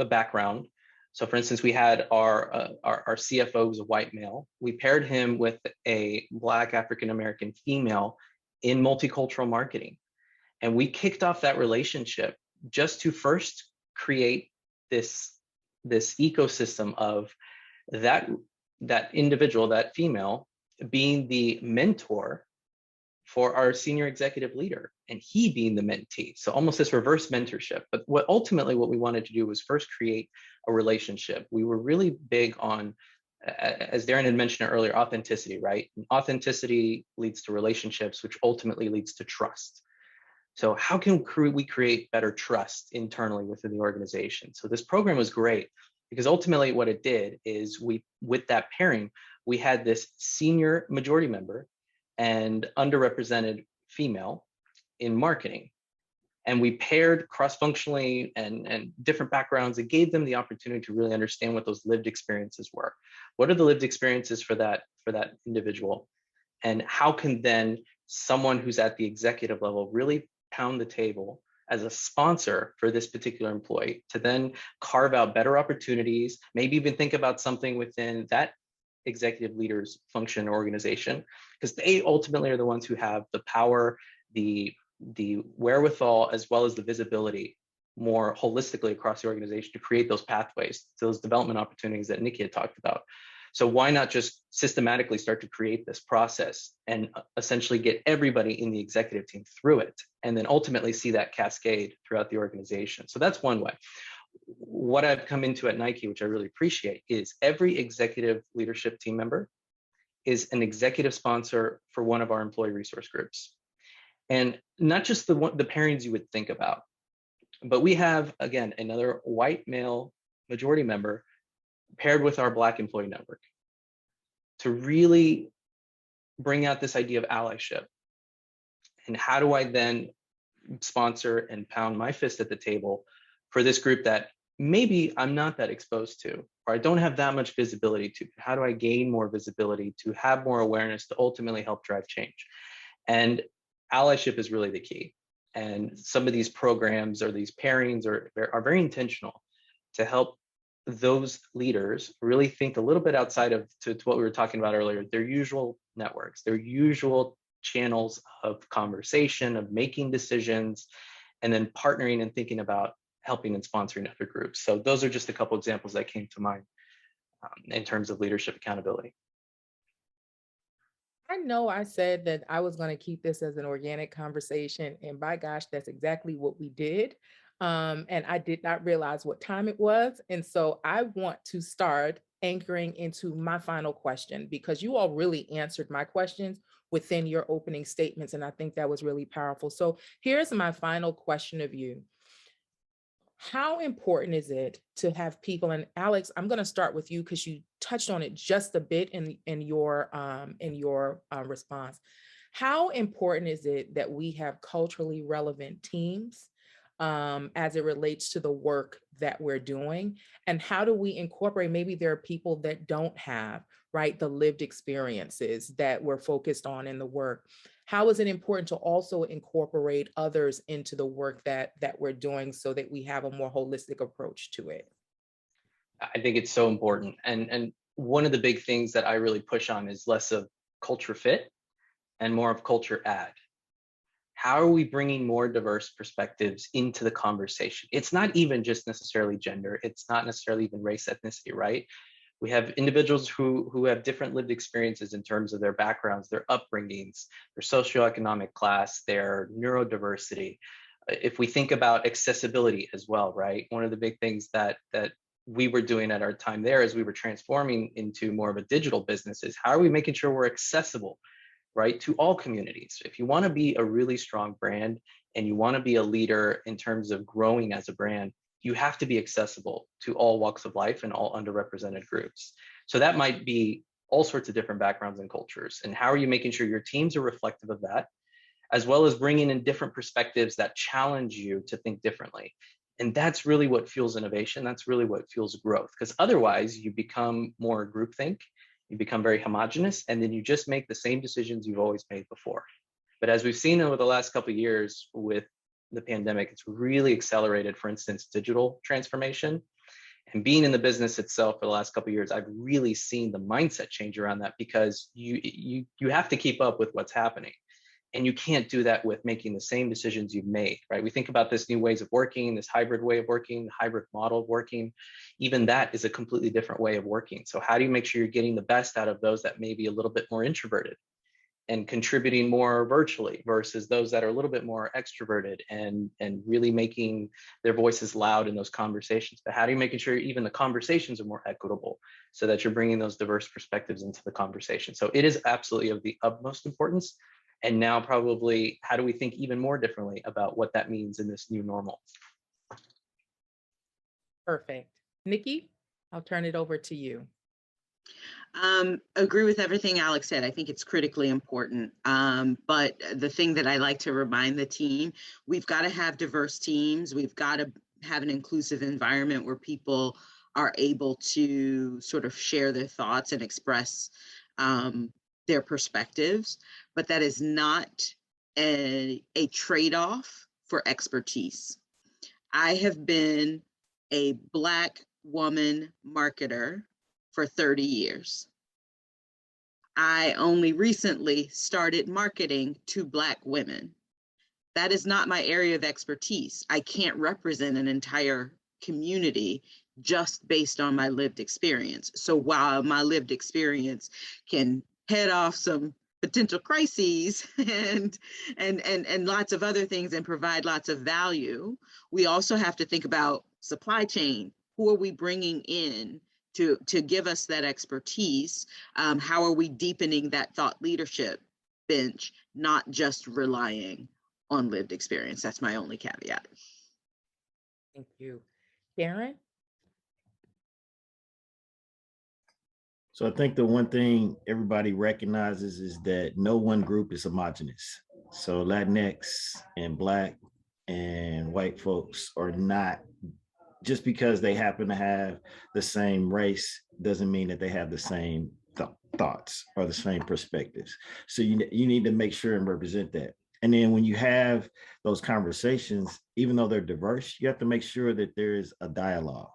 background. So for instance, we had our CFO was a white male. We paired him with a Black African-American female in multicultural marketing. And we kicked off that relationship just to first create this ecosystem of that individual, that female, being the mentor for our senior executive leader, and he being the mentee. So almost this reverse mentorship. But what we wanted to do was first create a relationship. We were really big on, as Darren had mentioned earlier, authenticity, right? And authenticity leads to relationships, which ultimately leads to trust. So how can we create better trust internally within the organization? So this program was great because ultimately what it did is with that pairing, we had this senior majority member and underrepresented female in marketing. And we paired cross-functionally and different backgrounds. It gave them the opportunity to really understand what those lived experiences were. What are the lived experiences for that individual? And how can then someone who's at the executive level really pound the table as a sponsor for this particular employee to then carve out better opportunities, maybe even think about something within that executive leaders function or organization, because they ultimately are the ones who have the power, the wherewithal, as well as the visibility more holistically across the organization to create those pathways, those development opportunities that Nikki had talked about. So why not just systematically start to create this process and essentially get everybody in the executive team through it, and then ultimately see that cascade throughout the organization. So that's one way. What I've come into at Nike, which I really appreciate, is every executive leadership team member is an executive sponsor for one of our employee resource groups. And not just the pairings you would think about, but we have, again, another white male majority member paired with our Black employee network to really bring out this idea of allyship. And how do I then sponsor and pound my fist at the table for this group that maybe I'm not that exposed to, or I don't have that much visibility to? How do I gain more visibility to have more awareness to ultimately help drive change? And allyship is really the key. And some of these programs or these pairings are very intentional to help those leaders really think a little bit outside of to what we were talking about earlier, their usual networks, their usual channels of conversation, of making decisions, and then partnering and thinking about helping and sponsoring other groups. So those are just a couple examples that came to mind in terms of leadership accountability. I know I said that I was going to keep this as an organic conversation, and by gosh, that's exactly what we did. And I did not realize what time it was. And so I want to start anchoring into my final question, because you all really answered my questions within your opening statements. And I think that was really powerful. So here's my final question of you. How important is it to have people, and Alex, I'm going to start with you because you touched on it just a bit in your response. How important is it that we have culturally relevant teams as it relates to the work that we're doing? And how do we incorporate, maybe there are people that don't have, right, the lived experiences that we're focused on in the work. How is it important to also incorporate others into the work that we're doing so that we have a more holistic approach to it? I think it's so important. And one of the big things that I really push on is less of culture fit and more of culture add. How are we bringing more diverse perspectives into the conversation? It's not even just necessarily gender. It's not necessarily even race, ethnicity, right? We have individuals who have different lived experiences in terms of their backgrounds, their upbringings, their socioeconomic class, their neurodiversity. If we think about accessibility as well, right? One of the big things that we were doing at our time there as we were transforming into more of a digital business is how are we making sure we're accessible, right, to all communities? If you want to be a really strong brand and you want to be a leader in terms of growing as a brand, you have to be accessible to all walks of life and all underrepresented groups. So that might be all sorts of different backgrounds and cultures. And how are you making sure your teams are reflective of that, as well as bringing in different perspectives that challenge you to think differently? And that's really what fuels innovation. That's really what fuels growth, because otherwise you become more groupthink, you become very homogenous, and then you just make the same decisions you've always made before. But as we've seen over the last couple of years with the pandemic, it's really accelerated, for instance, digital transformation. And being in the business itself for the last couple of years, I've really seen the mindset change around that, because you have to keep up with what's happening. And you can't do that with making the same decisions you've made, right? We think about this new ways of working, this hybrid way of working, the hybrid model of working. Even that is a completely different way of working. So how do you make sure you're getting the best out of those that may be a little bit more introverted and contributing more virtually versus those that are a little bit more extroverted and really making their voices loud in those conversations? But how do you making sure even the conversations are more equitable so that you're bringing those diverse perspectives into the conversation? So it is absolutely of the utmost importance. And now probably, how do we think even more differently about what that means in this new normal? Perfect. Nikki, I'll turn it over to you. Agree with everything Alex said. I think it's critically important. But the thing that I like to remind the team, we've got to have diverse teams. We've got to have an inclusive environment where people are able to sort of share their thoughts and express their perspectives, but that is not a trade-off for expertise. I have been a Black woman marketer for 30 years. I only recently started marketing to Black women. That is not my area of expertise. I can't represent an entire community just based on my lived experience. So while my lived experience can head off some potential crises and lots of other things and provide lots of value, we also have to think about supply chain. Who are we bringing in to give us that expertise? How are we deepening that thought leadership bench, not just relying on lived experience? That's my only caveat. Thank you. Darren? So I think the one thing everybody recognizes is that no one group is homogenous. So Latinx and Black and white folks are not, just because they happen to have the same race doesn't mean that they have the same thoughts or the same perspectives. So you need to make sure and represent that. And then when you have those conversations, even though they're diverse, you have to make sure that there is a dialogue.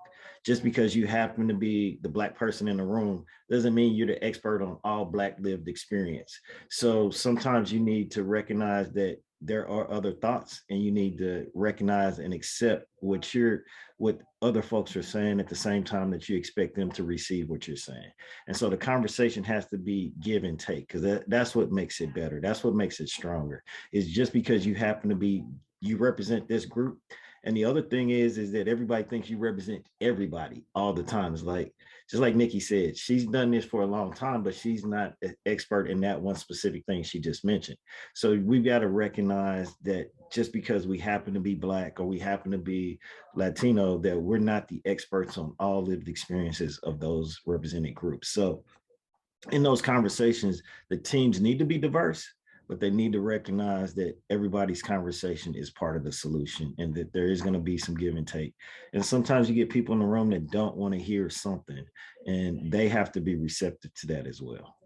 Just because you happen to be the Black person in the room doesn't mean you're the expert on all Black lived experience. So sometimes you need to recognize that there are other thoughts, and you need to recognize and accept what other folks are saying at the same time that you expect them to receive what you're saying. And so the conversation has to be give and take, because that's what makes it better. That's what makes it stronger. Is just because you happen to be, you represent this group. And the other thing is that everybody thinks you represent everybody all the time. It's like, just like Nikki said, she's done this for a long time, but she's not an expert in that one specific thing she just mentioned. So we've got to recognize that just because we happen to be Black or we happen to be Latino, that we're not the experts on all lived experiences of those represented groups. So in those conversations, the teams need to be diverse, but they need to recognize that everybody's conversation is part of the solution and that there is going to be some give and take. And sometimes you get people in the room that don't want to hear something, and they have to be receptive to that as well.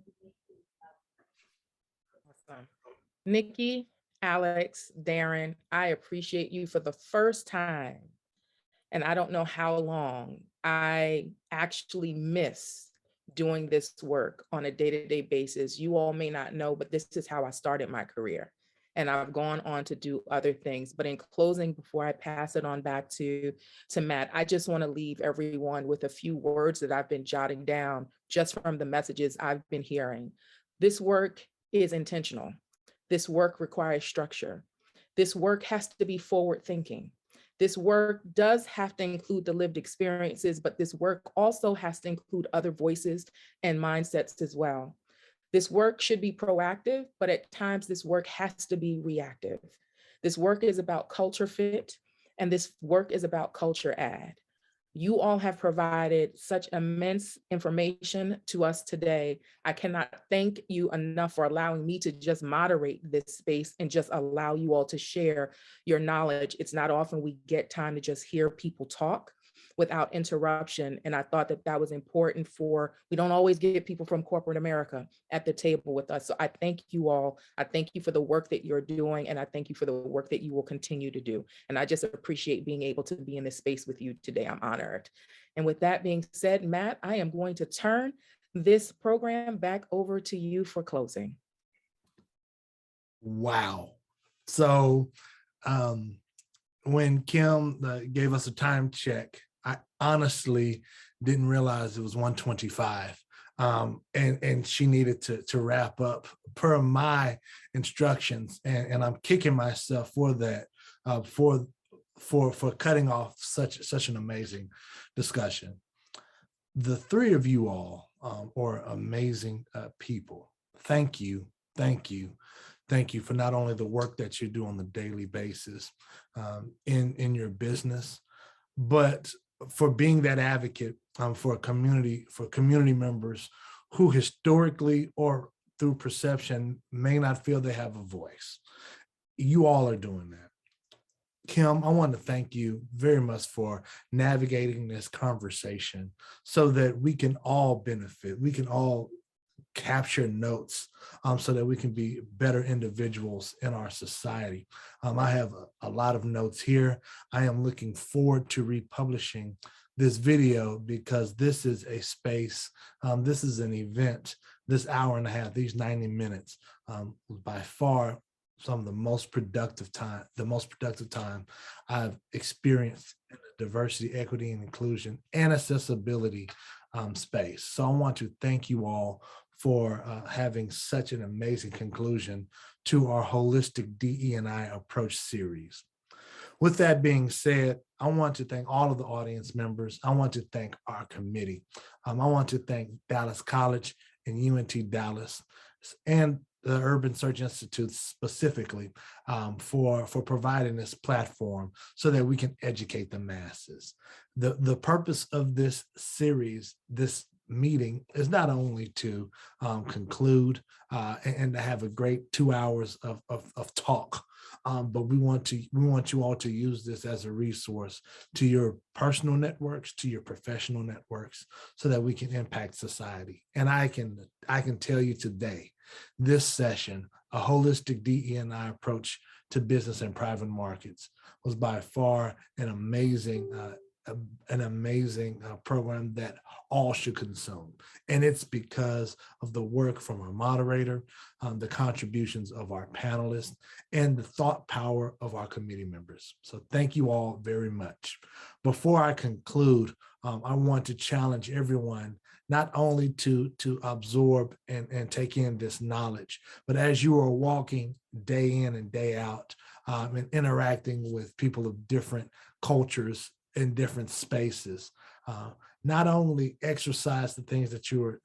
Awesome. Nikki, Alex, Darren, I appreciate you. For the first time, and I don't know how long, I actually miss doing this work on a day-to-day basis. You all may not know, but this is how I started my career. And I've gone on to do other things. But in closing, before I pass it on back to Matt, I just want to leave everyone with a few words that I've been jotting down just from the messages I've been hearing. This work is intentional. This work requires structure. This work has to be forward-thinking. This work does have to include the lived experiences, but this work also has to include other voices and mindsets as well. This work should be proactive, but at times this work has to be reactive. This work is about culture fit, and this work is about culture add. You all have provided such immense information to us today. I cannot thank you enough for allowing me to just moderate this space and just allow you all to share your knowledge. It's not often we get time to just hear people talk without interruption. And I thought that that was important we don't always get people from corporate America at the table with us. So I thank you all. I thank you for the work that you're doing. And I thank you for the work that you will continue to do. And I just appreciate being able to be in this space with you today. I'm honored. And with that being said, Matt, I am going to turn this program back over to you for closing. Wow. So when Kim gave us a time check, I honestly didn't realize it was 1:25, and she needed to wrap up per my instructions, and I'm kicking myself for that, for cutting off such an amazing discussion. The three of you all are amazing people. Thank you for not only the work that you do on the daily basis in your business, but for being that advocate for community members who historically or through perception may not feel they have a voice. You all are doing that. Kim, I want to thank you very much for navigating this conversation so that we can all benefit. We can all capture notes so that we can be better individuals in our society. I have a lot of notes here. I am looking forward to republishing this video because this is a space, this is an event, this hour and a half, these 90 minutes, by far some of the most productive time I've experienced in the diversity, equity, and inclusion and accessibility space. So I want to thank you all for having such an amazing conclusion to our holistic DE&I approach series. With that being said, I want to thank all of the audience members. I want to thank our committee. I want to thank Dallas College and UNT Dallas and the Urban Search Institute specifically for providing this platform so that we can educate the masses. The purpose of this series, this meeting, is not only to conclude and to have a great 2 hours of talk, but we want you all to use this as a resource to your personal networks, to your professional networks, so that we can impact society. And I can tell you today, this session, a holistic DE&I approach to business and private markets, was by far an amazing program that all should consume. And it's because of the work from our moderator, the contributions of our panelists, and the thought power of our committee members. So thank you all very much. Before I conclude, I want to challenge everyone not only to absorb and take in this knowledge, but as you are walking day in and day out and interacting with people of different cultures in different spaces, not only exercise the things that you've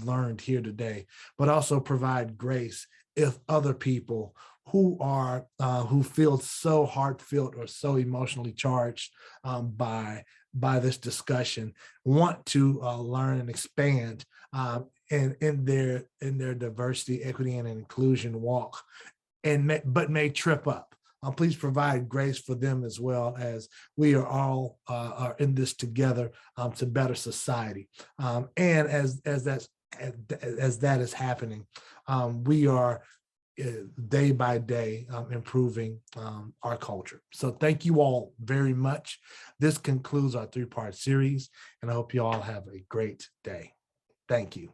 learned here today, but also provide grace if other people who feel so heartfelt or so emotionally charged by by this discussion want to learn and expand in their diversity, equity, and inclusion walk, but may trip up. Please provide grace for them as well, as we are all are in this together to better society. And as that is happening, we are day by day improving our culture. So thank you all very much. This concludes our 3-part series, and I hope you all have a great day. Thank you.